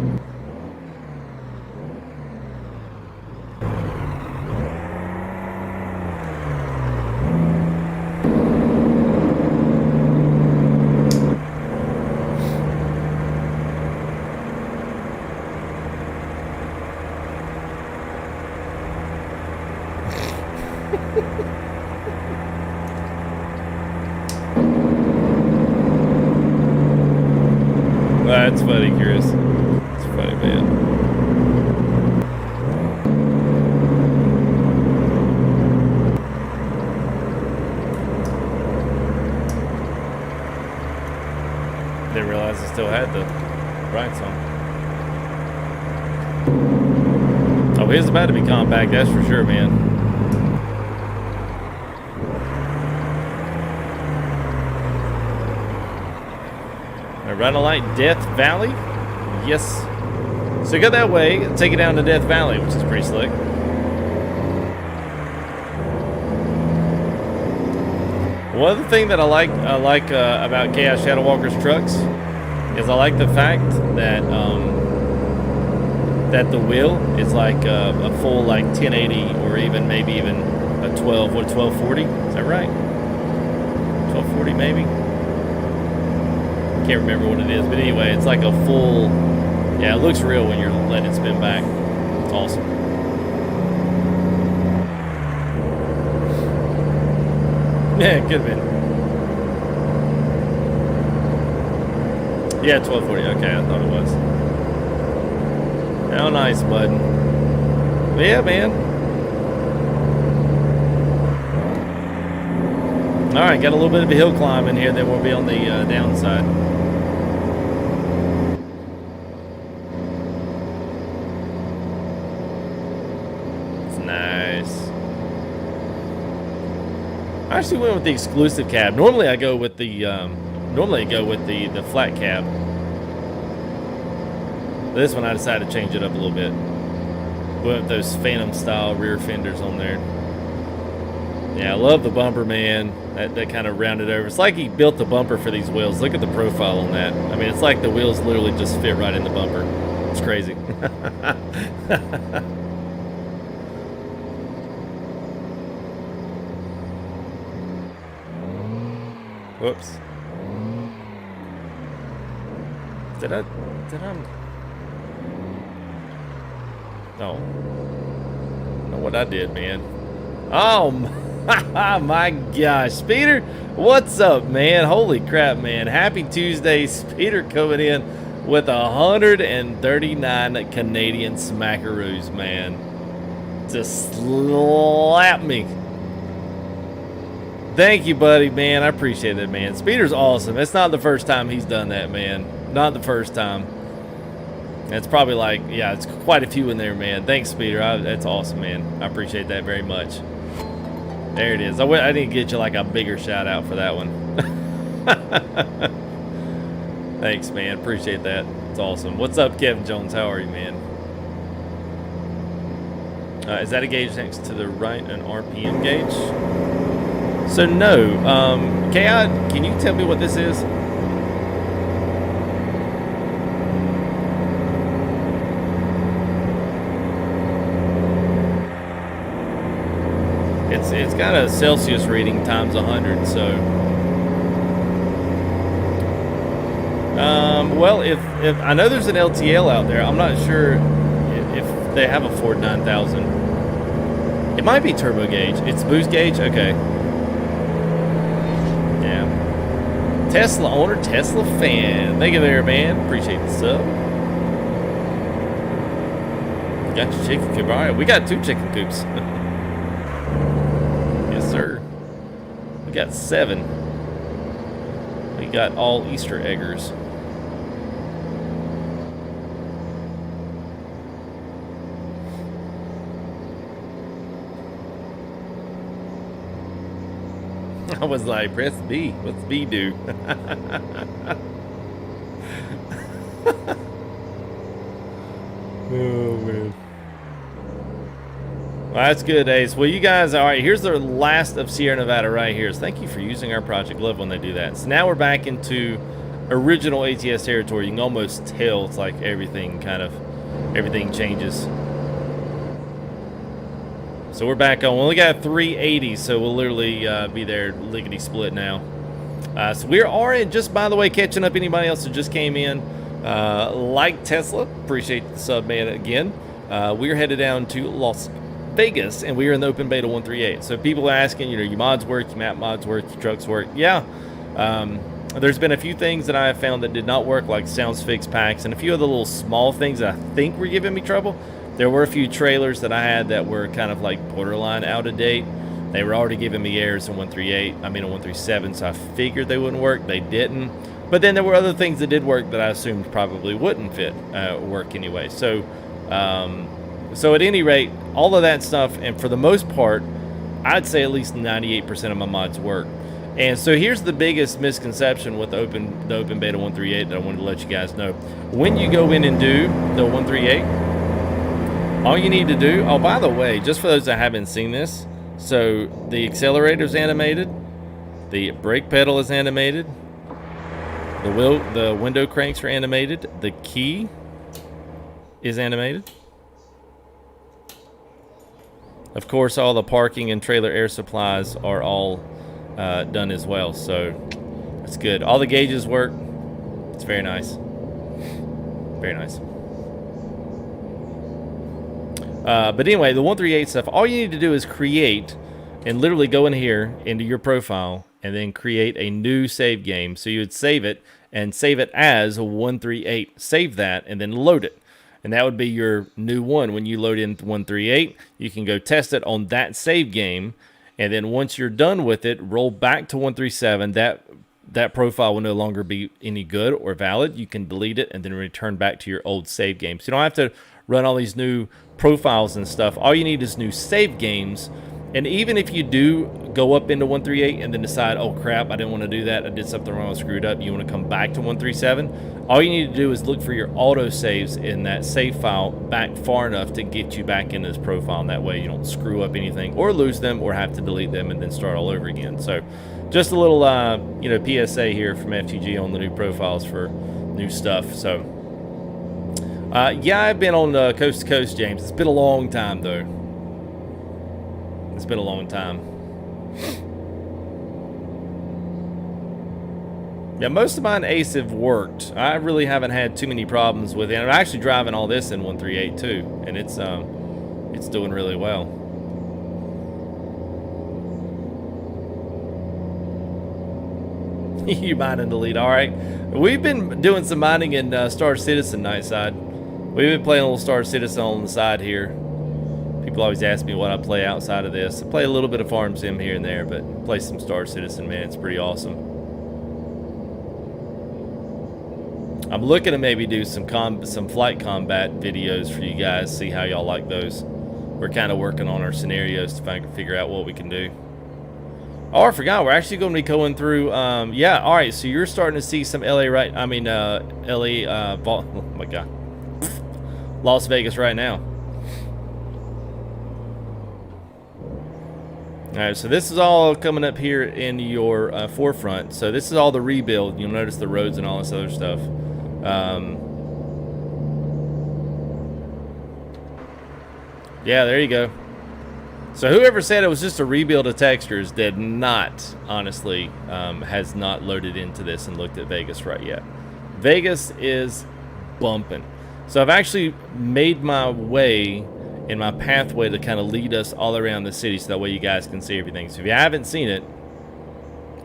That's funny, Chris. It's funny, man. Didn't realize I still had the brights on. Oh, his is about to be compact, that's for sure, man. Running like Death Valley? Yes. So go that way, take it down to Death Valley, which is pretty slick. One of the things that I like about Kishadowalker's trucks is I like the fact that that the wheel is like a full like 1080 or even maybe even a 1240. Is that right? 1240 maybe. Can't remember what it is, but anyway, it's like a full, yeah, it looks real when you're letting it spin back. It's awesome. Yeah, it could have been. Yeah, 1240, okay, I thought it was. How nice, bud. But yeah, man. Alright, got a little bit of a hill climb in here, then we'll be on the downside. I actually went with the exclusive cab. Normally I go with the the flat cab. This one I decided to change it up a little bit. Went with those Phantom style rear fenders on there. Yeah, I love the bumper, man. That kind of rounded over. It's like he built the bumper for these wheels. Look at the profile on that. I mean, it's like the wheels literally just fit right in the bumper. It's crazy. Whoops. Did I? No. I don't know what I did, man. Oh my gosh. Speeder, what's up, man? Holy crap, man. Happy Tuesday. Speeder coming in with 139 Canadian smackaroos, man. Just slap me. Thank you, buddy, man. I appreciate that, man. Speeder's awesome. It's not the first time he's done that, man. Not the first time. It's probably like, yeah, it's quite a few in there, man. Thanks, Speeder. That's awesome, man. I appreciate that very much. There it is. I didn't get you like a bigger shout out for that one. Thanks, man. Appreciate that. It's awesome. What's up, Kevin Jones? How are you, man? Is that a gauge next to the right, an RPM gauge? So no. Kai, can you tell me what this is? It's got a Celsius reading times 100, so. Well, if I know there's an LTL out there, I'm not sure if they have a Ford 9000. It might be turbo gauge. It's boost gauge. Okay. Yeah. Tesla owner, Tesla fan. Thank you there, man. Appreciate the sub. Got your chicken coop. All right, we got 2 chicken coops. Yes, sir. We got 7. We got all Easter eggers. I was like, press B. What's B do? Oh, man. Well, that's good, Ace. Well, you guys, all right, here's the last of Sierra Nevada right here. So thank you for using our project. Love when they do that. So now we're back into original ATS territory. You can almost tell it's like everything changes. So we're back on. We only got 380, so we'll literally be there lickety split now. So we are, just by the way, catching up anybody else that just came in. Like Tesla, appreciate the sub, man, again. We're headed down to Las Vegas, and we are in the open beta 138. So people are asking, your mods work, your map mods work, your trucks work. Yeah. There's been a few things that I have found that did not work, like sounds fix packs, and a few other little small things that I think were giving me trouble. There were a few trailers that I had that were kind of like borderline out of date. They were already giving me errors in 137, so I figured they wouldn't work. They didn't. But then there were other things that did work that I assumed probably wouldn't work anyway. So, so at any rate, all of that stuff, and for the most part, I'd say at least 98% of my mods work. And so here's the biggest misconception with the open beta 138 that I wanted to let you guys know. When you go in and do the 138, all you need to do, oh, by the way, just for those that haven't seen this, so the accelerator is animated, the brake pedal is animated, the window cranks are animated, the key is animated. Of course, all the parking and trailer air supplies are all done as well, so that's good. All the gauges work. It's very nice. Very nice. But anyway, the 138 stuff, all you need to do is create and literally go in here into your profile and then create a new save game. So you would save it and save it as 138. Save that and then load it. And that would be your new one. When you load in 138, you can go test it on that save game. And then once you're done with it, roll back to 137. That profile will no longer be any good or valid. You can delete it and then return back to your old save game. So you don't have to run all these new profiles and stuff. All you need is new save games. And even if you do go up into 138 and then decide, oh crap, I didn't want to do that, I did something wrong, I screwed up, you want to come back to 137, all you need to do is look for your auto saves in that save file back far enough to get you back into this profile, and that way you don't screw up anything or lose them or have to delete them and then start all over again. So just a little PSA here from FTG on the new profiles for new stuff. So yeah, I've been on Coast to Coast, James. It's been a long time though. It's been a long time. Yeah, most of mine Ace have worked. I really haven't had too many problems with it. I'm actually driving all this in 138 too, and it's doing really well. You mine and delete. All right, we've been doing some mining in Star Citizen Nightside. We've been playing a little Star Citizen on the side here. People always ask me what I play outside of this. I play a little bit of Farm Sim here and there, but play some Star Citizen, man. It's pretty awesome. I'm looking to maybe do some flight combat videos for you guys, see how y'all like those. We're kind of working on our scenarios to figure out what we can do. Oh, I forgot. We're actually going to be going through. Yeah. All right. So you're starting to see some LA, right? I mean, LA. Oh my God. Las Vegas right now. All right. So this is all coming up here in your forefront. So this is all the rebuild. You'll notice the roads and all this other stuff. Yeah. There you go. So whoever said it was just a rebuild of textures did not, honestly, has not loaded into this and looked at Vegas right yet. Vegas is bumping. So I've actually made my way in my pathway to kind of lead us all around the city so that way you guys can see everything. So if you haven't seen it,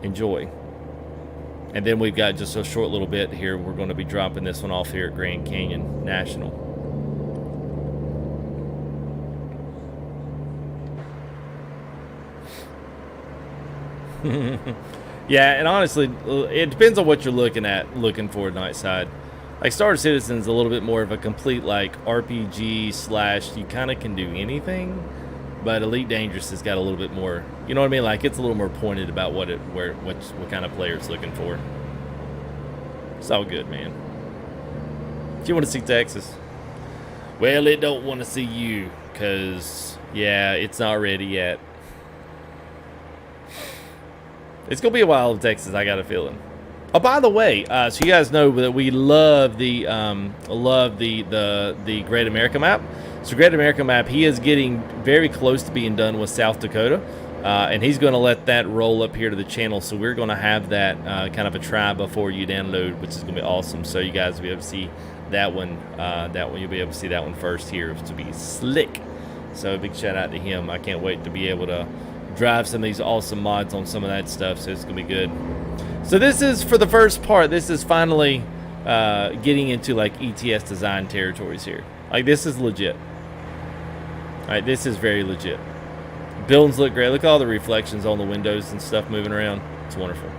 enjoy. And then we've got just a short little bit here. We're going to be dropping this one off here at Grand Canyon National. Yeah, and honestly, it depends on what you're looking for Nightside. Like Star Citizen's a little bit more of a complete like RPG slash you kind of can do anything, but Elite Dangerous has got a little bit more, you know what I mean? Like it's a little more pointed about what kind of player it's looking for. It's all good, man. Do you want to see Texas? Well, it don't want to see you, cause yeah, it's not ready yet. It's gonna be a while in Texas, I got a feeling. Oh, by the way, so you guys know that we love the Great America map. So Great America map, he is getting very close to being done with South Dakota, and he's going to let that roll up here to the channel. So we're going to have that kind of a try before you download, which is going to be awesome. So you guys will be able to see that one. You'll be able to see that one first here. It's to be slick. So big shout out to him. I can't wait to be able to drive some of these awesome mods on some of that stuff, so it's gonna be good. So this is, for the first part, this is finally getting into like ETS design territories here. Like this is legit. Alright, this is very legit. Buildings look great. Look at all the reflections on the windows and stuff moving around. It's wonderful.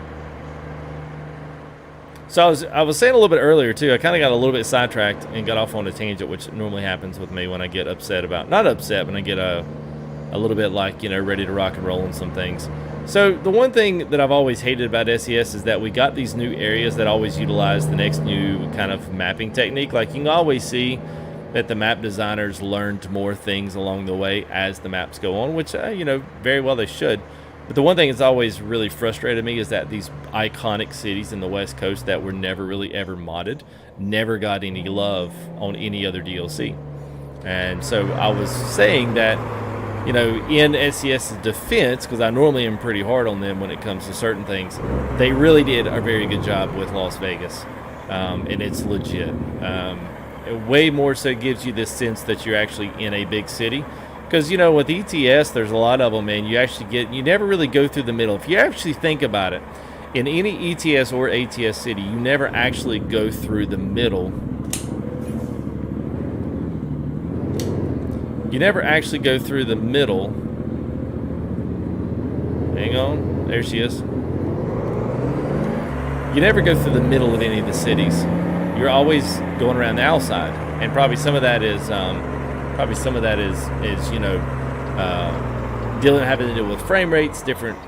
So I was saying a little bit earlier too, I kind of got a little bit sidetracked and got off on a tangent, which normally happens with me when I get upset about, not upset, when I get a little bit like, you know, ready to rock and roll on some things. So the one thing that I've always hated about SES is that we got these new areas that always utilize the next new kind of mapping technique. Like you can always see that the map designers learned more things along the way as the maps go on, which, you know, very well they should. But the one thing that's always really frustrated me is that these iconic cities in the West Coast that were never really ever modded never got any love on any other DLC. And so I was saying that, you know, in SES's defense, because I normally am pretty hard on them when it comes to certain things, they really did a very good job with Las Vegas, and it's legit. Way more so gives you this sense that you're actually in a big city, because, you know, with ETS, there's a lot of them, and you never really go through the middle. If you actually think about it, in any ETS or ATS city, you never actually go through the middle. You never actually go through the middle. Hang on. There she is. You never go through the middle of any of the cities. You're always going around the outside. And probably some of that is, you know, having to deal with frame rates, different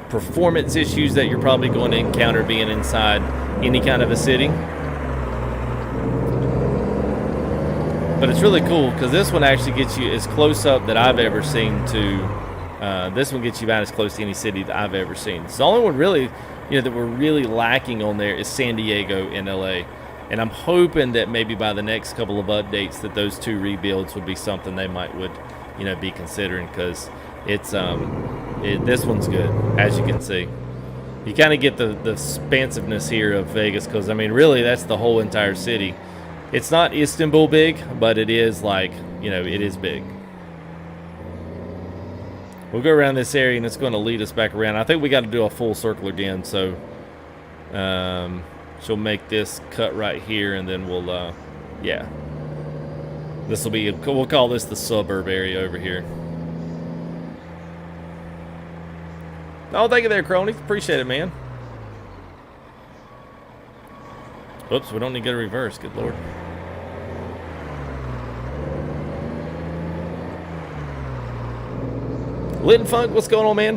performance issues that you're probably going to encounter being inside any kind of a city. But it's really cool because this one actually gets you as close up that I've ever seen to. This one gets you about as close to any city that I've ever seen. So the only one really, you know, that we're really lacking on there is San Diego and LA. And I'm hoping that maybe by the next couple of updates that those two rebuilds would be something they would, you know, be considering, because it's this one's good, as you can see. You kind of get the expansiveness here of Vegas, because I mean really that's the whole entire city. It's not Istanbul big, but it is like, you know, it is big. We'll go around this area and it's going to lead us back around. I think we got to do a full circle again, so she'll make this cut right here, and then we'll, yeah. This will be, we'll call this the suburb area over here. Oh, thank you there, Crony. Appreciate it, man. Oops, we don't need to go to reverse. Good Lord. Lit and Funk, what's going on, man?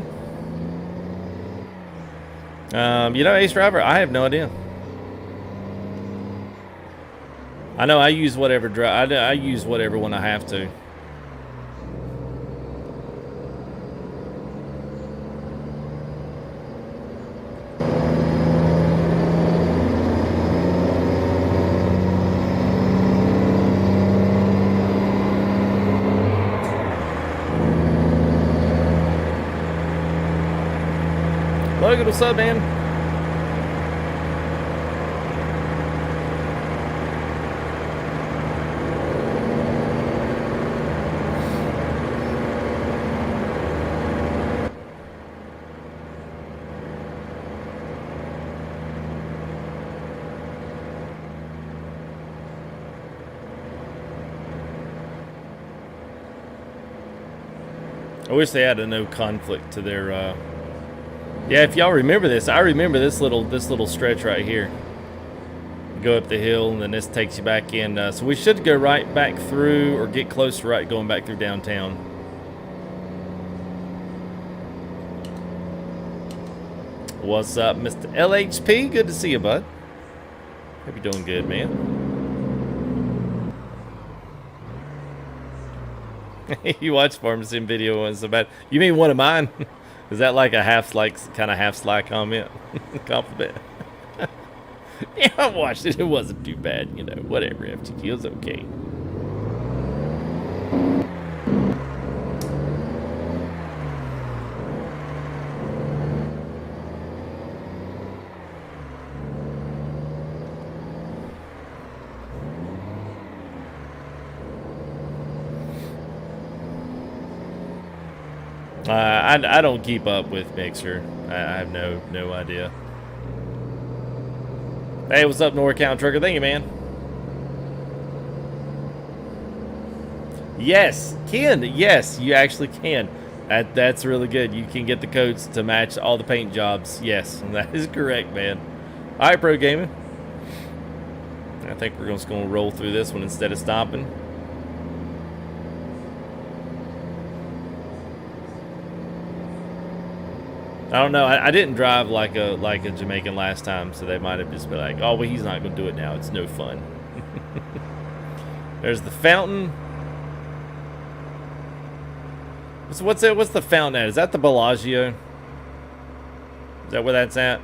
You know, Ace Driver, I have no idea. I know I use whatever I use whatever when I have to. Logan, what's up, man? I wish they had a no conflict to their yeah, if y'all remember this, I remember this little stretch right here. Go up the hill, and then this takes you back in. So we should go right back through, or get close to right going back through downtown. What's up, Mr. LHP? Good to see you, bud. Hope you're doing good, man. You watch Farm Sim video and so bad. You mean one of mine? Is that like a kind of half sly comment? Compliment. Yeah, I watched it. It wasn't too bad, you know. Whatever, FTG, it was okay. I don't keep up with Mixer. I have no idea. Hey, what's up, NorCal Trucker? Thank you, man. Yes, Ken. Yes, you actually can. That's really good. You can get the coats to match all the paint jobs. Yes, that is correct, man. All right, Pro Gaming. I think we're just going to roll through this one instead of stopping. I don't know. I didn't drive like a Jamaican last time, so they might have just been like, "Oh, well, he's not going to do it now. It's no fun." There's the fountain. What's the fountain at? Is that the Bellagio? Is that where that's at?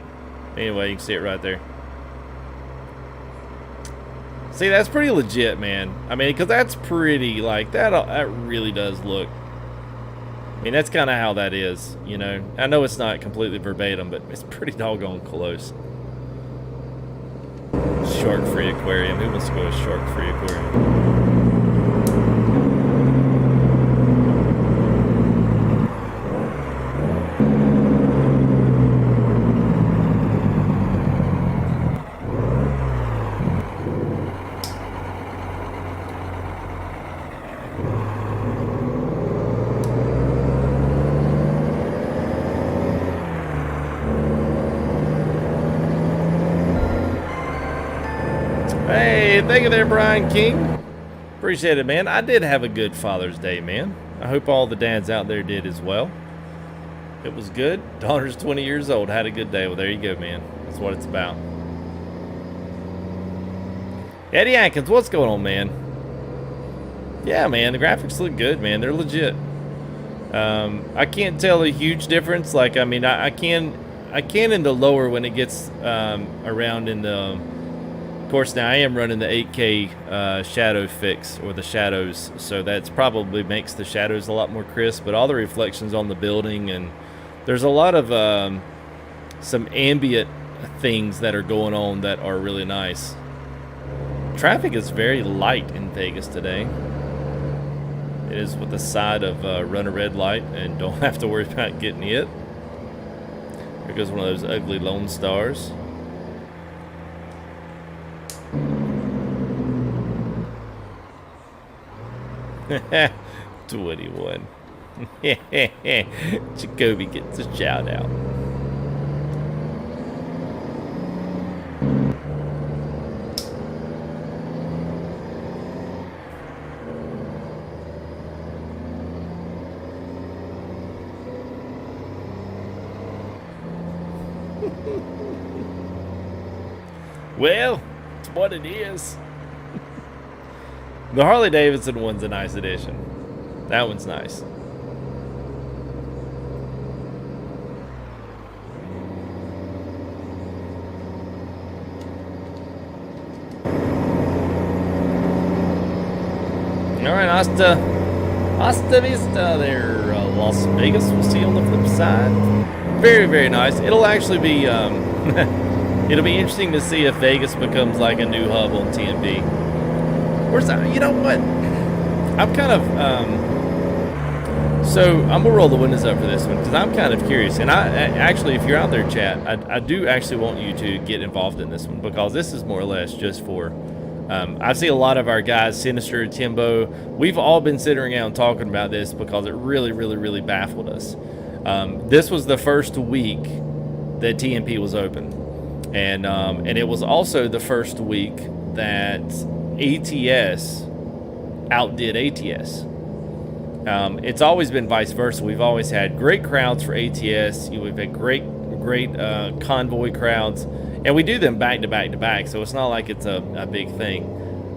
Anyway, you can see it right there. See, that's pretty legit, man. I mean, because that's pretty, like, that really does look. I mean, that's kind of how that is, you know. I know it's not completely verbatim, but it's pretty doggone close. Shark-free aquarium. Who wants to go to shark-free aquarium? Thank you there, Brian King. Appreciate it, man. I did have a good Father's Day, man. I hope all the dads out there did as well. It was good. Daughter's 20 years old. Had a good day. Well, there you go, man. That's what it's about. Eddie Atkins, what's going on, man? Yeah, man. The graphics look good, man. They're legit. I can't tell a huge difference. Like, I mean, I can in the lower when it gets around in the. Of course, now I am running the 8K shadow fix, or the shadows, so that's probably makes the shadows a lot more crisp, but all the reflections on the building, and there's a lot of some ambient things that are going on that are really nice. Traffic is very light in Vegas today. It is with the side of run a red light and don't have to worry about getting hit. There goes one of those ugly Lone Stars. 21. Jacoby gets a shout out. Well, it's what it is. The Harley Davidson one's a nice addition. That one's nice. All right, hasta vista there, Las Vegas. We'll see you on the flip side. Very, very nice. It'll actually be, it'll be interesting to see if Vegas becomes like a new hub on TMP. Or, you know what? I'm kind of, so I'm gonna roll the windows up for this one because I'm kind of curious. And I actually, if you're out there, chat, I do actually want you to get involved in this one because this is more or less just for. I see a lot of our guys, Sinister, Timbo, we've all been sitting around talking about this because it really, really, really baffled us. This was the first week that TMP was open. And it was also the first week that ATS outdid ATS. It's always been vice versa. We've always had great crowds for ATS. We've had great convoy crowds. And we do them back to back to back, so it's not like it's a big thing.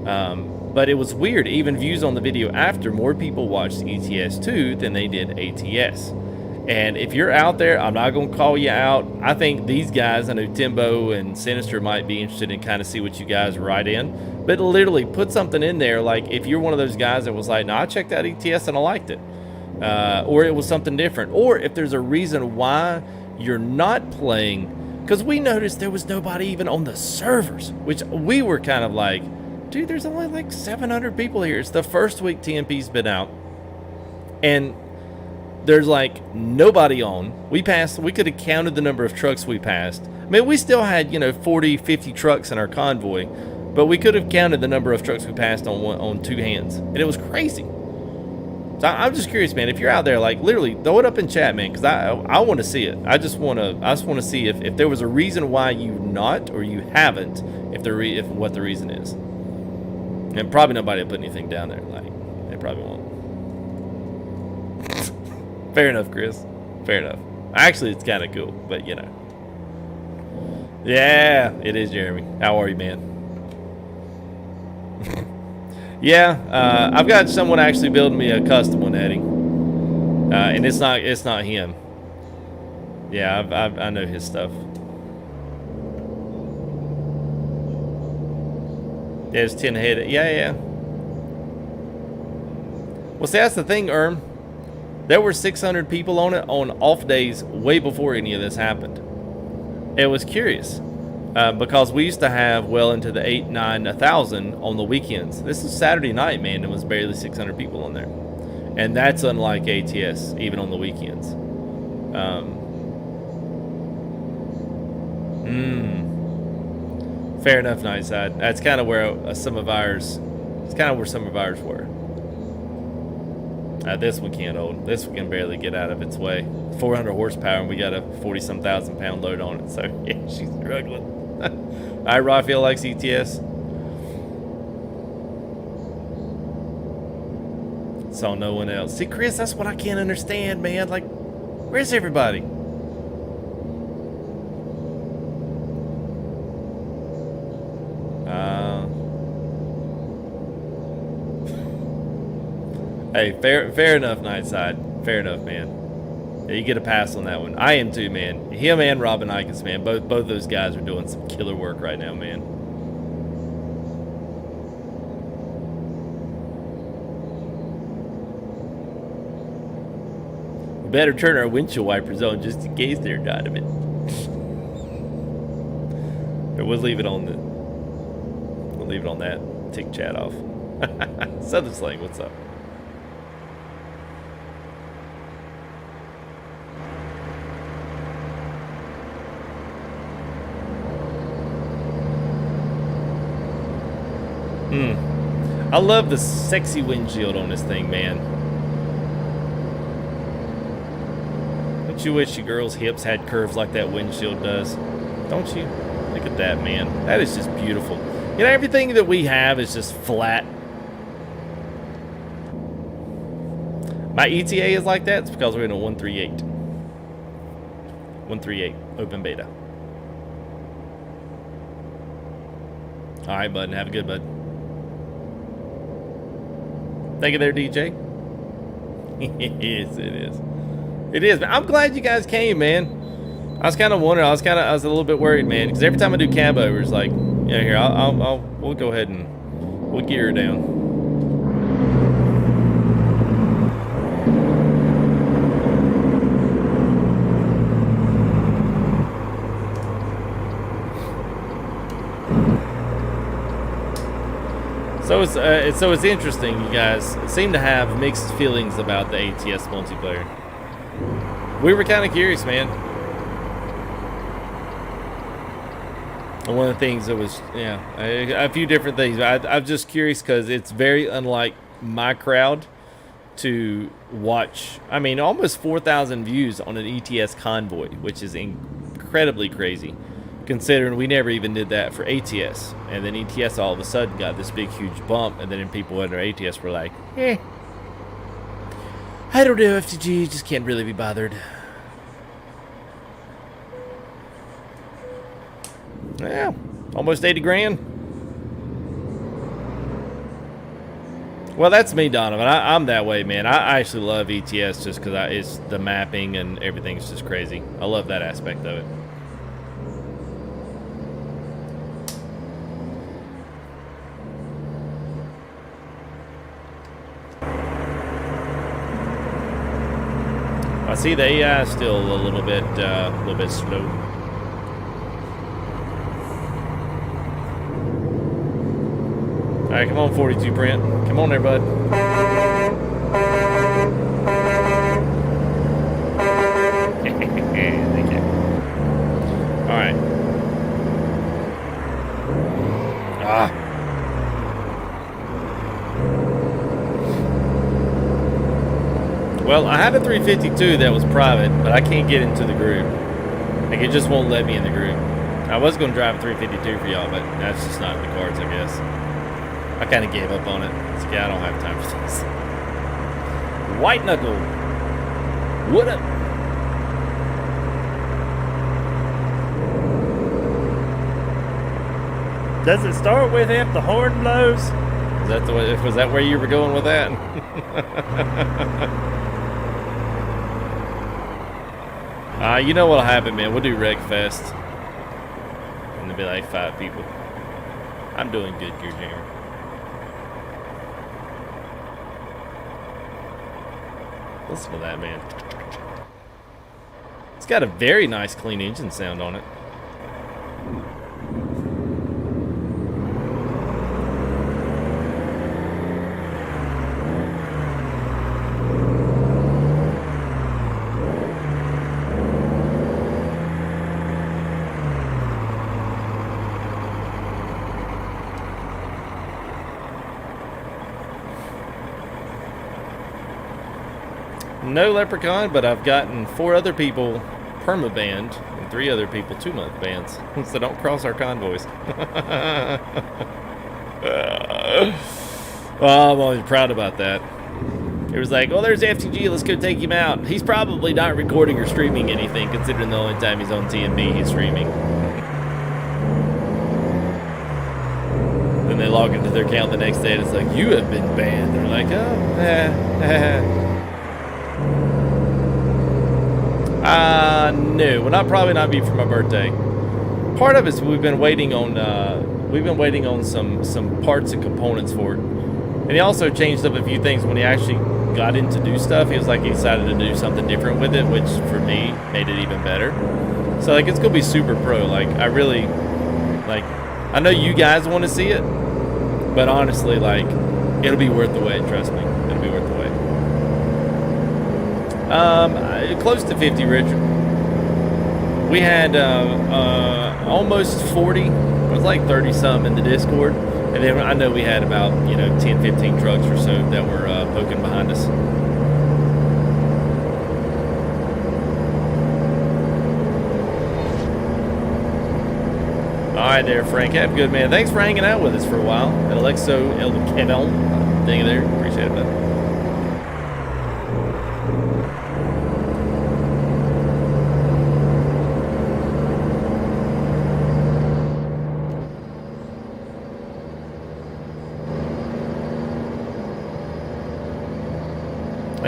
But it was weird. Even views on the video after, more people watched ETS 2 than they did ATS. And if you're out there, I'm not going to call you out. I think these guys, I know Timbo and Sinister might be interested in kind of see what you guys write in. But literally put something in there, like if you're one of those guys that was like, no, I checked out ETS and I liked it. Or it was something different. Or if there's a reason why you're not playing. Because we noticed there was nobody even on the servers, which we were kind of like, dude, there's only like 700 people here. It's the first week TMP's been out. And there's like nobody on. We could have counted the number of trucks we passed. I mean, we still had, 40, 50 trucks in our convoy, but we could have counted the number of trucks we passed on two hands. And it was crazy. So I'm just curious, man, if you're out there, like literally throw it up in chat, man, because I want to see it. I just want to see if there was a reason why you not or you haven't, if what the reason is. And probably nobody will put anything down there. Like they probably won't. Fair enough, Chris. Fair enough. Actually, it's kind of cool, but Yeah, it is, Jeremy. How are you, man? Yeah, I've got someone actually building me a custom one, Eddie, and it's not him. Yeah, I know his stuff. Yeah, it's 10 head. Yeah. Well, see, that's the thing, There were 600 people on it on off days way before any of this happened. It was curious. Because we used to have well into the 8, 9, 1,000 on the weekends. This is Saturday night, man. There was barely 600 people on there. And that's unlike ATS, even on the weekends. Fair enough, Nightside. That's kind of where some of ours were. This one can't hold. This one can barely get out of its way. 400 horsepower, and we got a 40-some thousand pound load on it. So, yeah, she's struggling. All right, Raphael likes ETS. Saw no one else. See, Chris, that's what I can't understand, man. Like, where's everybody? Hey, fair enough, Nightside. Fair enough, man. Yeah, you get a pass on that one. I am too, man. Him and Robin Ikes, man. Both those guys are doing some killer work right now, man. We better turn our windshield wipers on just in case they're out of it. Or we'll leave it on that. Tick chat off. Southern Slang, what's up? I love the sexy windshield on this thing, man. Don't you wish your girl's hips had curves like that windshield does? Don't you? Look at that, man. That is just beautiful. Everything that we have is just flat. My ETA is like that. It's because we're in a 138. 138 open beta. All right, bud. Have a good bud. Thank you there, DJ. Yes, it is. It is. I'm glad you guys came, man. I was kind of wondering. I was a little bit worried, man, because every time I do cab overs, like, yeah, here, we'll go ahead and we'll gear her down. So it's interesting. You guys seem to have mixed feelings about the ATS multiplayer. We were kind of curious, man. And one of the things that was, yeah, a few different things. I'm just curious because it's very unlike my crowd to watch. I mean, almost 4,000 views on an ETS convoy, which is incredibly crazy, considering we never even did that for ATS. And then ETS all of a sudden got this big, huge bump, and then people under ATS were like, I don't know, FTG, just can't really be bothered. Yeah, almost 80 grand. Well, that's me, Donovan. I'm that way, man. I actually love ETS just because it's the mapping and everything's just crazy. I love that aspect of it. I see the AI is still a little bit slow. All right, come on, 42 Brent. Come on there, bud. Thank you. All right. Well, I have a 352 that was private, but I can't get into the group. Like, it just won't let me in the group. I was going to drive a 352 for y'all, but that's just not in the cards, I guess. I kind of gave up on it. It's like, yeah, I don't have time for this. White Knuckle. What up? Does it start with if the horn blows? Was that where you were going with that? You know what'll happen, man. We'll do Wreckfest. And there'll be like 5 people. I'm doing good, Gear Jammer. Listen to that, man. It's got a very nice clean engine sound on it. No Leprechaun, but I've gotten 4 other people perma-banned and 3 other people 2-month bans. So don't cross our convoys. Well, I'm always proud about that. It was like, oh, there's FTG, let's go take him out. He's probably not recording or streaming anything, considering the only time he's on TMB, he's streaming. Then they log into their account the next day and it's like, you have been banned. They're like, oh, no, will probably not be for my birthday. Part of it's we've been waiting on some parts and components for it. And he also changed up a few things when he actually got in to do stuff. He was like, he decided to do something different with it, which for me made it even better. So like, it's gonna be super pro. Like, I really, like, I know you guys want to see it, but honestly, like, it'll be worth the wait. Trust me, it'll be worth the wait. Close to 50, Richard. We had almost 40. It was like 30 some in the Discord, and then I know we had about 10, 15 trucks or so that were poking behind us. All right, there, Frank. Have a good man. Thanks for hanging out with us for a while. And Alexo El Kennel, thank you there. Appreciate it, bud.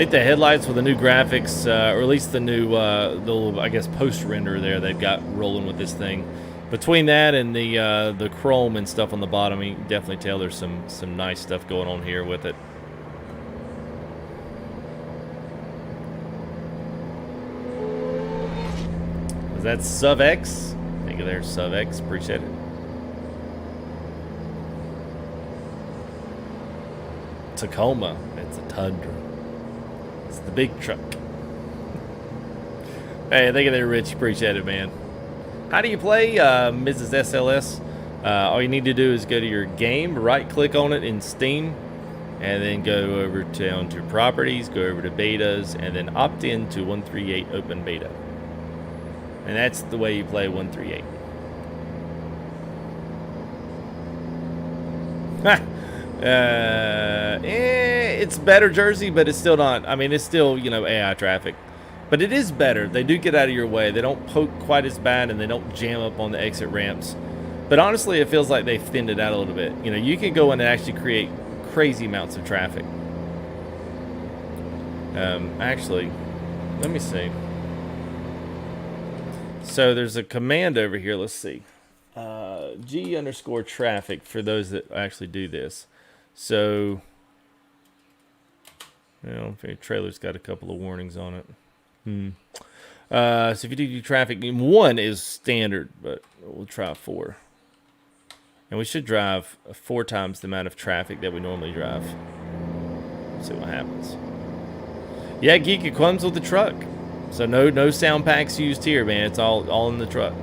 think the headlights with the new graphics, or at least the new, the I guess post render there they've got rolling with this thing. Between that and the chrome and stuff on the bottom, you can definitely tell there's some nice stuff going on here with it. Is that Sub X? Thank you there, Sub X. Appreciate it. Tacoma. It's a Tundra. It's the big truck. Hey, thank you there, Rich. Appreciate it, man. How do you play Mrs. SLS? All you need to do is go to your game, right-click on it in Steam, and then go over down to Properties, go over to Betas, and then opt in to 138 Open Beta. And that's the way you play 138. It's better Jersey, but it's still not. I mean, it's still, you know, AI traffic. But it is better. They do get out of your way. They don't poke quite as bad, and they don't jam up on the exit ramps. But honestly, it feels like they've thinned it out a little bit. You know, you can go in and actually create crazy amounts of traffic. Actually, let me see. So there's a command over here. Let's see. G_traffic for those that actually do this. So, you know, trailer's got a couple of warnings on it. So if you do traffic, 1 is standard, but we'll try 4. And we should drive 4 times the amount of traffic that we normally drive. Let's see what happens. Yeah, Geek, it comes with the truck. So no sound packs used here, man. It's all in the truck.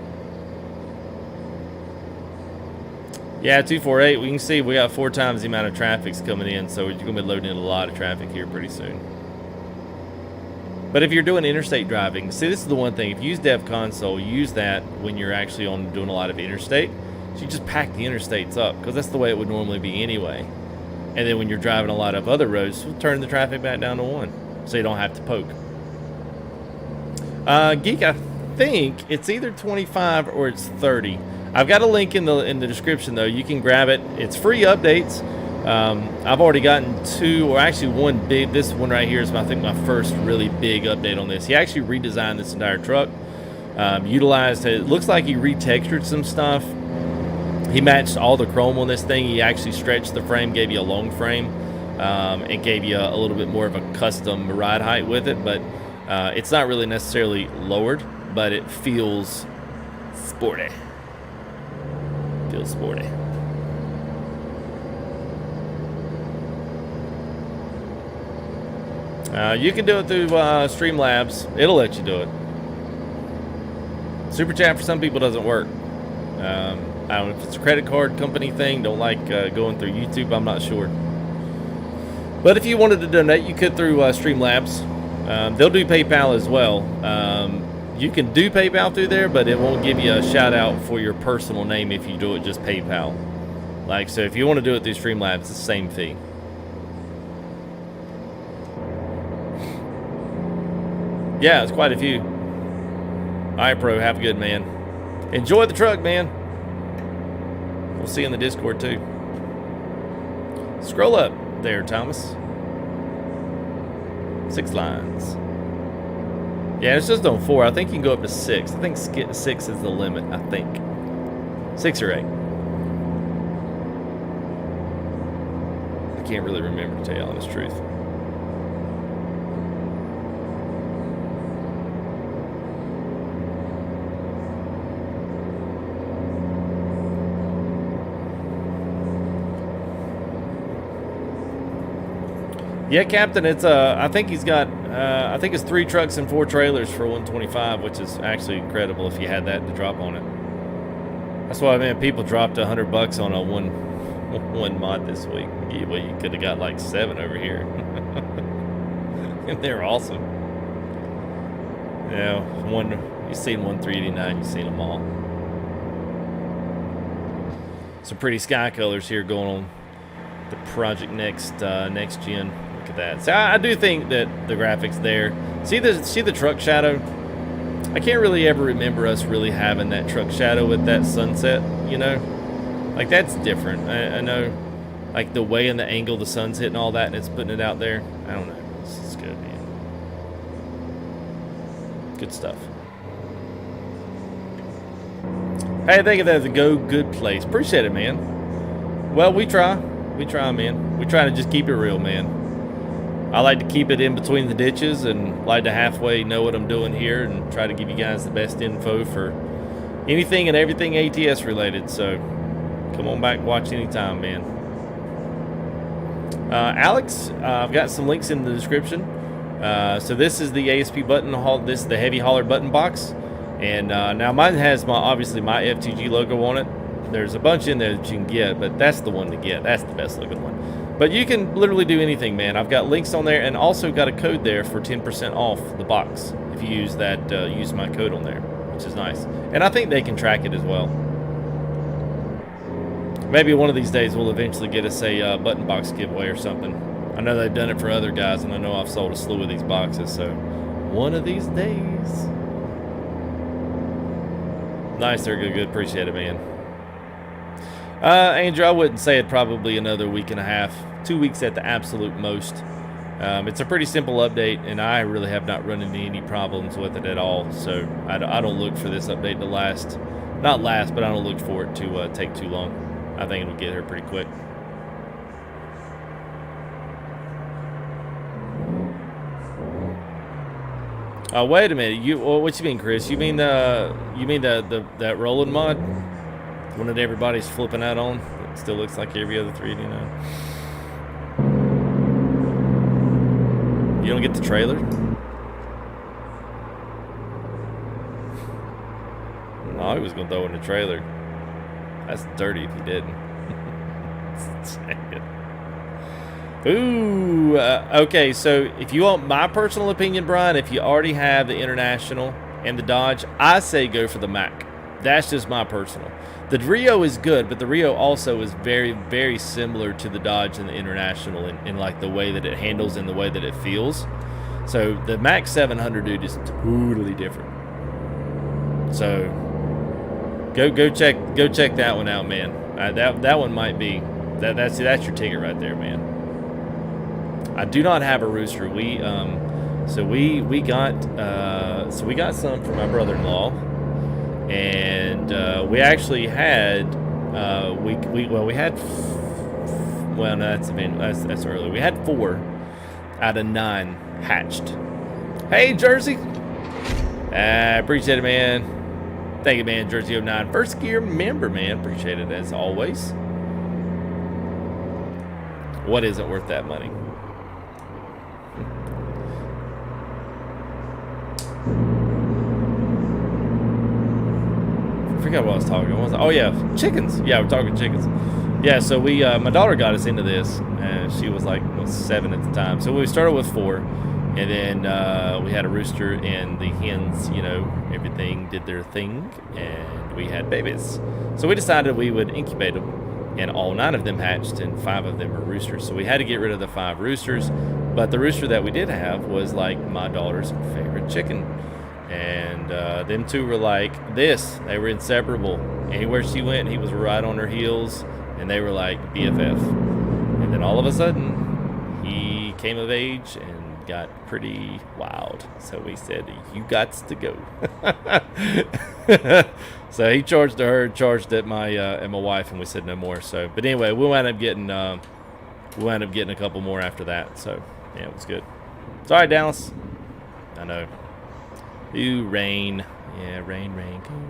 Yeah, 248. We can see we got 4 times the amount of traffic's coming in, so you're gonna be loading in a lot of traffic here pretty soon. But if you're doing interstate driving, see, this is the one thing. If you use Dev Console, use that when you're actually doing a lot of interstate. So you just pack the interstates up, because that's the way it would normally be anyway. And then when you're driving a lot of other roads, we'll turn the traffic back down to 1, so you don't have to poke. Geek, I think it's either 25 or it's 30. I've got a link in the description though. You can grab it. It's free updates. I've already gotten 2, or actually 1 big. This one right here is I think my first really big update on this. He actually redesigned this entire truck. Utilized it. Looks like he retextured some stuff. He matched all the chrome on this thing. He actually stretched the frame, gave you a long frame, and gave you a little bit more of a custom ride height with it. But it's not really necessarily lowered, but it feels sporty. Feels sporty. You can do it through Streamlabs. It'll let you do it. Super chat for some people doesn't work. I don't know if it's a credit card company thing. Don't like going through YouTube. I'm not sure. But if you wanted to donate, you could through Streamlabs. They'll do PayPal as well. You can do PayPal through there, but it won't give you a shout out for your personal name if you do it just PayPal. Like, so if you want to do it through Streamlabs, it's the same fee. Yeah, it's quite a few. Alright, Pro, have a good, man. Enjoy the truck, man. We'll see you in the Discord, too. Scroll up there, Thomas. 6 lines. Yeah, it's just on 4. I think you can go up to 6. I think 6 is the limit, I think. 6 or 8. I can't really remember, to tell you the honest truth. Yeah, Captain, it's I think he's got I think it's 3 trucks and 4 trailers for 125, which is actually incredible if you had that to drop on it. That's why, man, people dropped $100 on a one mod this week. Well, you could have got like 7 over here. And they're awesome. Yeah, you've seen 1389, you've seen them all. Some pretty sky colors here going on the Project Next Gen. Look at that. So I do think that the graphics there. See the truck shadow? I can't really ever remember us really having that truck shadow with that sunset, you know? Like, that's different. I know, like, the way and the angle the sun's hitting all that and it's putting it out there. I don't know. This is good, man. Good stuff. Hey, thank you. That's a good place. Appreciate it, man. Well, we try. We try, man. We try to just keep it real, man. I like to keep it in between the ditches and like to halfway know what I'm doing here and try to give you guys the best info for anything and everything ATS related. So come on back, watch anytime, man. Alex, I've got some links in the description. So this is the ASP button haul. This is the heavy hauler button box. And now mine has obviously my FTG logo on it. There's a bunch in there that you can get, but that's the one to get. That's the best looking one. But you can literally do anything, man. I've got links on there and also got a code there for 10% off the box if you use that, use my code on there, which is nice. And I think they can track it as well. Maybe one of these days we'll eventually get us a button box giveaway or something. I know they've done it for other guys, and I know I've sold a slew of these boxes, so one of these days. Nice, they're good. Appreciate it, man. Andrew, I wouldn't say it, probably another week and a half, 2 weeks at the absolute most. It's a pretty simple update, and I really have not run into any problems with it at all. So I don't look for this update to last, not last, but I don't look for it to take too long. I think it'll get here pretty quick. Oh, wait a minute. What you mean, Chris? You mean that rolling mod? One that everybody's flipping out on? It still looks like every other 389. You don't get the trailer? No, he was gonna throw in the trailer. That's dirty if he didn't. Ooh, okay, so if you want my personal opinion, Brian, if you already have the International and the Dodge, I say go for the Mack. That's just my personal. The Rio is good, but the Rio also is very, very similar to the Dodge and the International in like the way that it handles and the way that it feels. So the Mack 700, dude, is totally different. So go check that one out, man. That one might be that's your ticket right there, man. I do not have a rooster. We got some from my brother-in-law, and we actually had that's early. We had 4 out of 9 hatched. Hey, Jersey. Appreciate it, man. Thank you, man. Jersey 09, first gear member, man. Appreciate it as always. What isn't worth that money? I forgot what I was talking about. Oh yeah, chickens. Yeah, we're talking chickens. Yeah, so we my daughter got us into this, and she was like 7 at the time. So we started with 4, and then we had a rooster, and the hens, you know, everything did their thing, and we had babies. So we decided we would incubate them, and all 9 of them hatched, and 5 of them were roosters. So we had to get rid of the 5 roosters, but the rooster that we did have was like my daughter's favorite chicken. And them 2 were like this. They were inseparable. Anywhere she went, he was right on her heels, and they were like BFF. And then all of a sudden, he came of age and got pretty wild. So we said, you gots to go. So he charged her, charged at my wife, and we said no more. So, but anyway, we wound up getting a couple more after that. So yeah, it was good. Sorry, Dallas. I know. Ooh, rain. Yeah, rain, go away.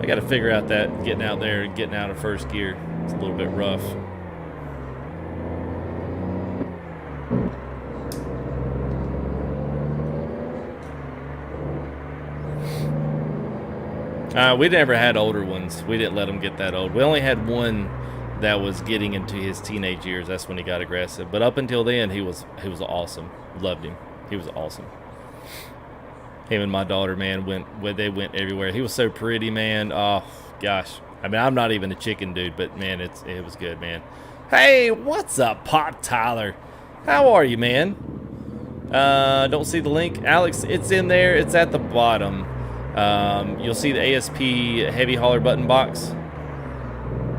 I got to figure out that getting out there and getting out of first gear. It's a little bit rough. We never had older ones. We didn't let them get that old. We only had one that was getting into his teenage years. That's when he got aggressive. But up until then, he was awesome. Loved him. He was awesome. Him and my daughter, man, they went everywhere. He was so pretty, man. Oh gosh. I mean, I'm not even a chicken dude, but man, it was good, man. Hey, what's up, Pop Tyler? How are you, man? Don't see the link, Alex. It's in there. It's at the bottom. You'll see the ASP heavy hauler button box.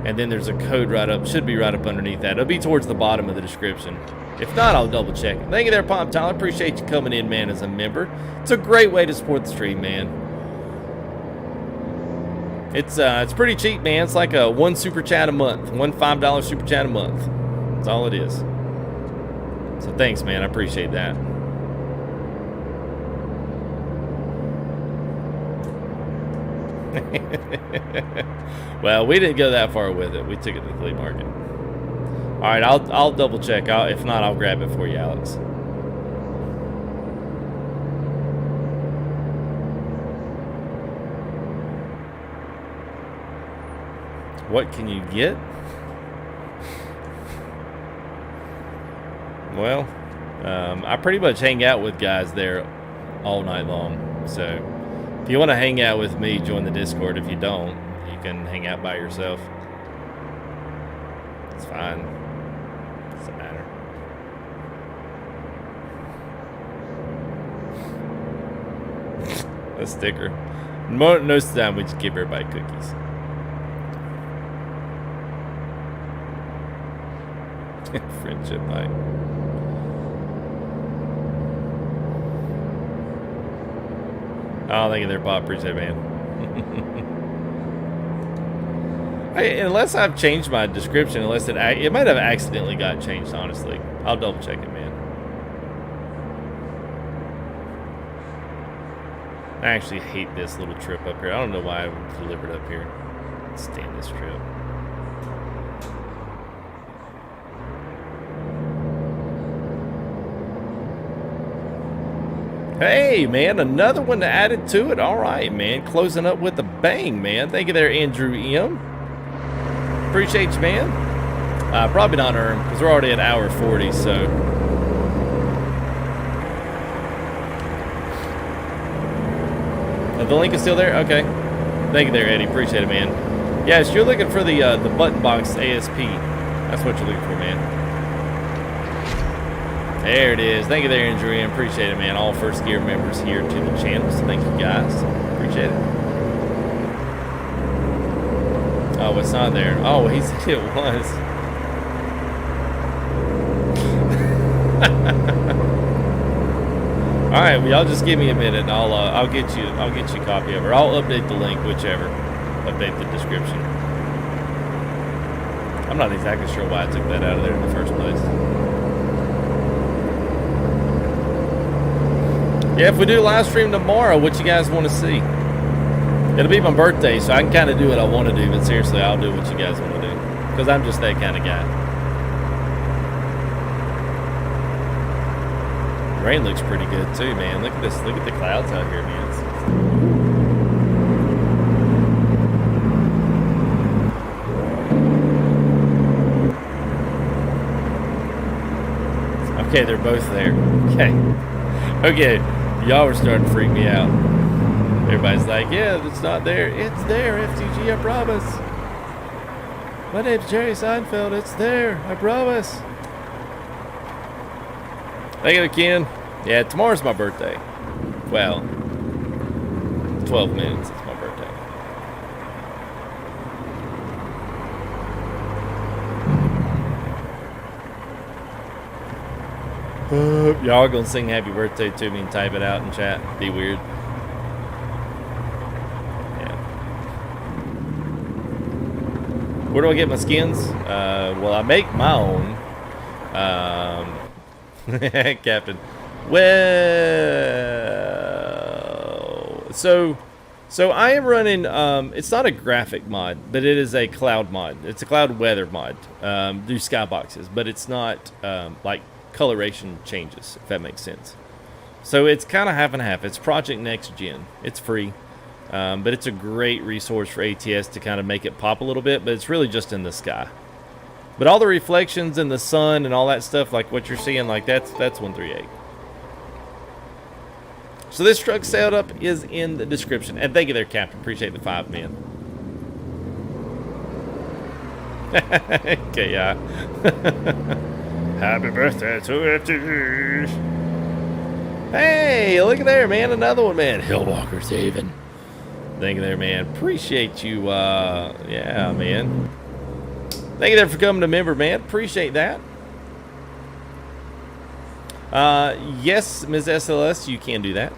And then there's a code right up, should be right up underneath that. It'll be towards the bottom of the description. If not, I'll double check. Thank you there, Pop Tyler. Appreciate you coming in, man, as a member. It's a great way to support the stream, man. It's pretty cheap, man. It's like a one super chat a month, one $5 super chat a month. That's all it is. So thanks, man. I appreciate that. Well, we didn't go that far with it. We took it to the flea market. All right, I'll double check. If not, I'll grab it for you, Alex. What can you get? Well, I pretty much hang out with guys there all night long. So if you want to hang out with me, join the Discord. If you don't, you can hang out by yourself. It's fine. Doesn't matter. A sticker. Most of the time, we just give everybody cookies. Friendship night. Oh, thank you there, Bob. Appreciate it, man. Unless I've changed my description, unless it might have accidentally got changed, honestly. I'll double check it, man. I actually hate this little trip up here. I don't know why I delivered up here. I can't stand this trip. Hey, man, another one added to it. All right, man. Closing up with a bang, man. Thank you there, Andrew M. Appreciate you, man. Probably not earned, because we're already at hour 40, so. The link is still there? Okay. Thank you there, Eddie. Appreciate it, man. Yes, you're looking for the button box ASP. That's what you're looking for, man. There it is. Thank you there, Andrew. Appreciate it, man. All First Gear members here to the channel. So thank you, guys. Appreciate it. Oh, it's not there. Oh, he said it was. All right, well, y'all just give me a minute, and I'll get you a copy of it. I'll update the link, whichever. Update the description. I'm not exactly sure why I took that out of there in the first place. Yeah, if we do live stream tomorrow, what you guys want to see? It'll be my birthday, so I can kind of do what I want to do, but seriously, I'll do what you guys want to do. Because I'm just that kind of guy. Rain looks pretty good too, man. Look at this. Look at the clouds out here, man. Okay, they're both there. Okay. Y'all were starting to freak me out. Everybody's like, yeah, it's not there. It's there, FTG, I promise. My name's Jerry Seinfeld. It's there, I promise. Thank you, Ken. Yeah, tomorrow's my birthday. Well, 12 minutes, it's my birthday. Y'all gonna sing happy birthday to me and type it out in chat. Be weird. Yeah. Where do I get my skins? Well, I make my own. Captain. Well, so I am running. It's not a graphic mod, but it is a cloud mod. It's a cloud weather mod. Do skyboxes, but it's not like coloration changes, if that makes sense. So it's kind of half and half. It's Project Next Gen. It's free, but it's a great resource for ATS to kind of make it pop a little bit, but it's really just in the sky. But all the reflections in the sun and all that stuff, like what you're seeing, like that's 138. So this truck setup is in the description. And thank you there, Captain. Appreciate the 5, man. Okay, yeah. Happy birthday to FTG. Hey, look at there, man. Another one, man. Kishadowalker saving. Thank you there, man. Appreciate you. Yeah, man. Thank you there for coming to member, man. Appreciate that. Yes, Ms. SLS, you can do that.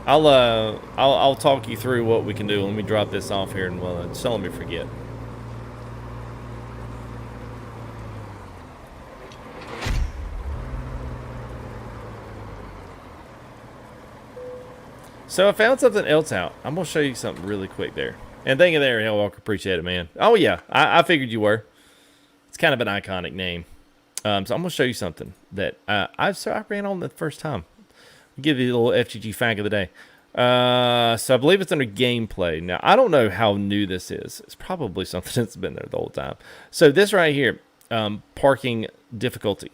I'll talk you through what we can do. Let me drop this off here, and just don't let me forget. So I found something else out. I'm gonna show you something really quick there. And thank you there, Hellwalker. Appreciate it, man. Oh yeah, I figured you were. It's kind of an iconic name. So I'm gonna show you something that I ran on the first time. I'll give you a little FGG fact of the day. So I believe it's under gameplay. Now I don't know how new this is. It's probably something that's been there the whole time. So this right here, parking difficulty.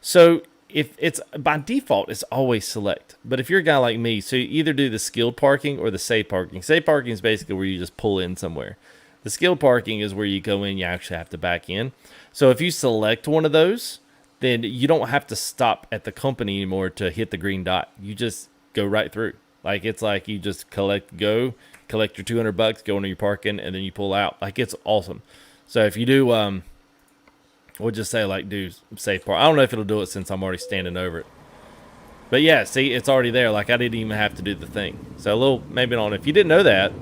So if it's by default, it's always select. But if you're a guy like me, so you either do the skilled parking or the safe parking. Safe parking is basically where you just pull in somewhere. The skilled parking is where you go in, you actually have to back in. So if you select one of those, then you don't have to stop at the company anymore to hit the green dot. You just go right through. Like it's like you just collect your $200, go into your parking, and then you pull out. Like it's awesome. So if you do, we'll just say like do safe park. I don't know if it'll do it since I'm already standing over it. But yeah, see, it's already there. Like I didn't even have to do the thing. So a little, maybe not. If you didn't know that,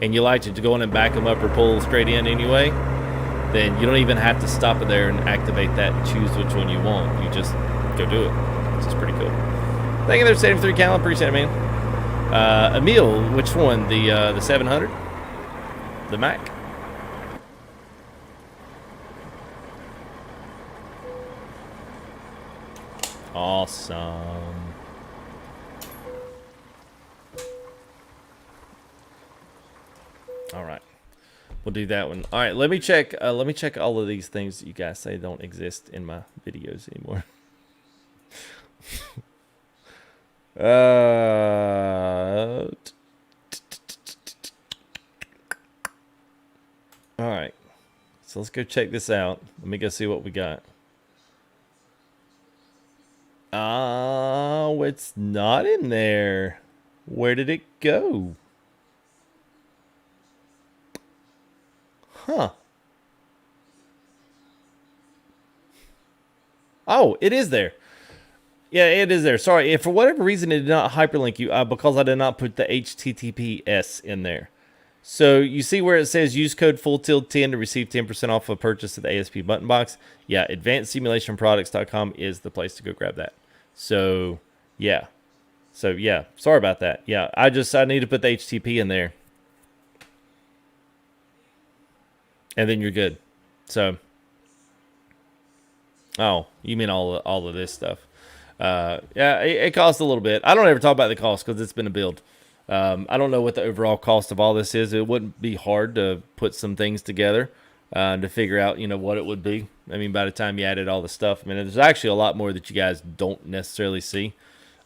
and you like to go in and back them up or pull straight in anyway, then you don't even have to stop it there and activate that and choose which one you want. You just go do it. This is pretty cool. Thank you there, 73 Callan. Appreciate it, man. Emil, which one? The 700? The Mack? Awesome. All right. We'll do that one. All right, let me check all of these things that you guys say don't exist in my videos anymore. All right. So let's go check this out. Let me go see what we got. Oh, it's not in there. Where did it go? Huh. Oh, it is there. Yeah, it is there. Sorry, if for whatever reason it did not hyperlink you, because I did not put the HTTPS in there. So you see where it says use code FULLTILT10 to receive 10% off a purchase at the ASP button box. Yeah, advancedsimulationproducts.com is the place to go grab that. So yeah. Sorry about that. Yeah, I need to put the HTTP in there. And then you're good. So, oh, you mean all of this stuff? Yeah, it costs a little bit. I don't ever talk about the cost because it's been a build. I don't know what the overall cost of all this is. It wouldn't be hard to put some things together to figure out, what it would be. I mean, by the time you added all the stuff, I mean, there's actually a lot more that you guys don't necessarily see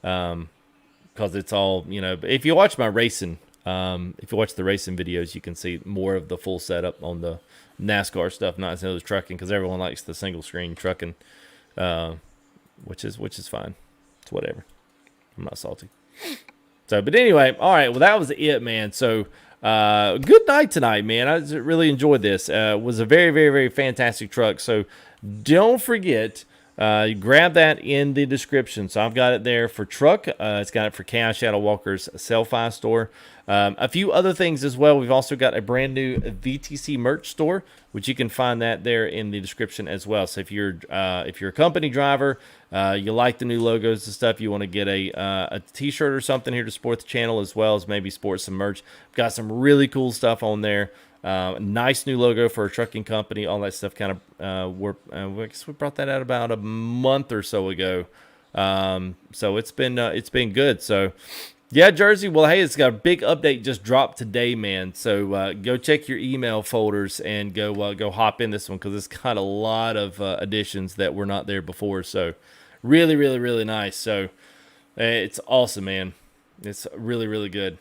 because it's all, if you watch my racing, if you watch the racing videos, you can see more of the full setup on the NASCAR stuff, not necessarily trucking, because everyone likes the single screen trucking, which is fine. It's whatever. I'm not salty. So, but anyway, all right. Well, that was it, man. So, good night tonight, man. I really enjoyed this. It was a very, very, very fantastic truck. So, don't forget, grab that in the description. So, I've got it there for truck. It's got it for Kishadowalker's Sell-Fi store. A few other things as well. We've also got a brand new VTC merch store, which you can find that there in the description as well. So if you're a company driver, you like the new logos and stuff, you want to get a t-shirt or something here to support the channel, as well as maybe sport some merch. We've got some really cool stuff on there. Nice new logo for a trucking company. All that stuff kind of I guess we brought that out about a month or so ago. So it's been good. So. Yeah, Jersey. Well, hey, it's got a big update just dropped today, man. So go check your email folders and go hop in this one because it's got a lot of additions that were not there before. So really, really, really nice. So it's awesome, man. It's really, really good.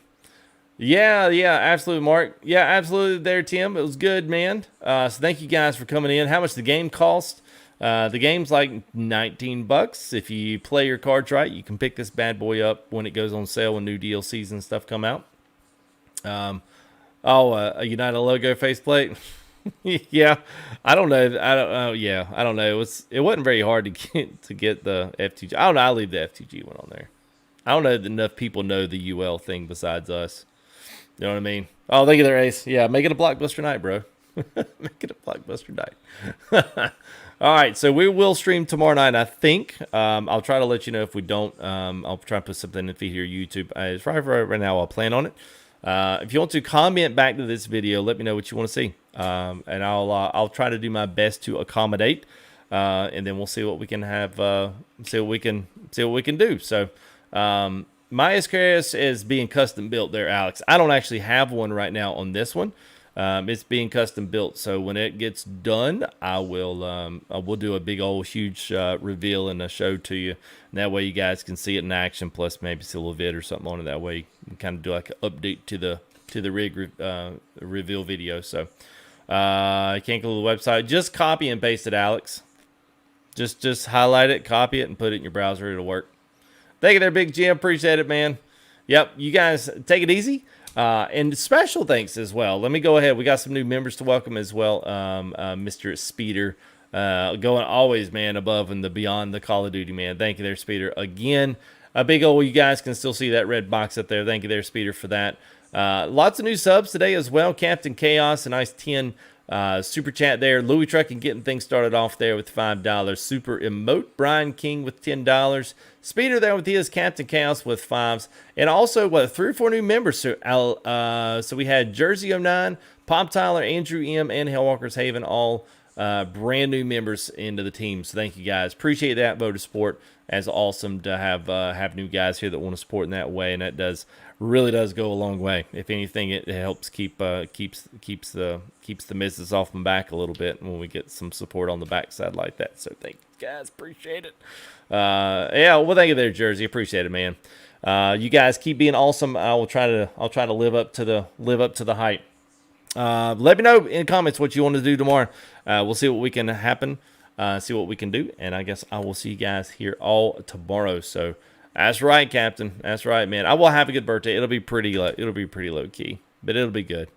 Yeah, absolutely, Mark. Yeah, absolutely there, Tim. It was good, man. So thank you guys for coming in. How much the game cost? The game's like $19. If you play your cards right, you can pick this bad boy up when it goes on sale when new DLCs and stuff come out. A United logo faceplate. Yeah, I don't know. I don't. Yeah, I don't know. It wasn't very hard to get the F2G. I don't know. I leave the F2G one on there. I don't know that enough people know the UL thing besides us. You know what I mean? Oh, thank you there, Ace. Yeah, make it a blockbuster night, bro. Make it a blockbuster night. All right, so we will stream tomorrow night, I think. I'll try to let you know if we don't. I'll try to put something in the feed here, YouTube. It's right now. I'll plan on it. If you want to comment back to this video, let me know what you want to see, and I'll try to do my best to accommodate, and then we'll see what we can have. See what we can do. So. My SKS is being custom built there, Alex. I don't actually have one right now on this one. It's being custom built, so when it gets done, I will do a big old huge reveal and a show to you. And that way you guys can see it in action, plus maybe see a little vid or something on it. That way you can kind of do like an update to the rig reveal video. So I can't go to the website. Just copy and paste it, Alex. Just highlight it, copy it, and put it in your browser. It'll work. Thank you there, Big Jim. Appreciate it, man. Yep, you guys take it easy. And special thanks as well. Let me go ahead. We got some new members to welcome as well. Mr. Speeder, going always, man, above and beyond the Call of Duty, man. Thank you there, Speeder. Again, a big old, you guys can still see that red box up there. Thank you there, Speeder, for that. Lots of new subs today as well. Captain Chaos, a nice 10 super chat there. Louis Trucking getting things started off there with $5. Super Emote. Brian King with $10. Speeder there with his. Captain Chaos with 5s. And also, 3 or 4 new members. So we had Jersey09, Pop Tyler, Andrew M, and Hellwalker's Haven, all brand new members into the team. So thank you guys. Appreciate that vote of support. As awesome to have new guys here that want to support in that way, and that really does go a long way. If anything, it helps keeps the misses off my back a little bit when we get some support on the backside like that. So thank you guys, appreciate it. Yeah, well, thank you there, Jersey. Appreciate it, man. You guys keep being awesome. I'll try to live up to the hype. Let me know in the comments what you want to do tomorrow. We'll see what we can happen. See what we can do, and I guess I will see you guys here all tomorrow. So that's right, Captain. That's right, man. I will have a good birthday. It'll be pretty low key, but it'll be good.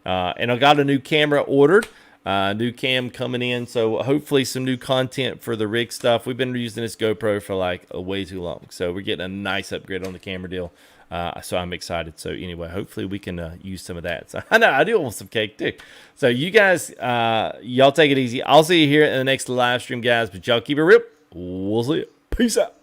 And I got a new camera ordered. New cam coming in, so hopefully some new content for the rig stuff. We've been using this GoPro for like way too long, so we're getting a nice upgrade on the camera deal. So I'm excited. So anyway, hopefully we can use some of that. So I know I do want some cake too. So you guys, y'all take it easy. I'll see you here in the next live stream, guys. But y'all keep it real. We'll see you. Peace out.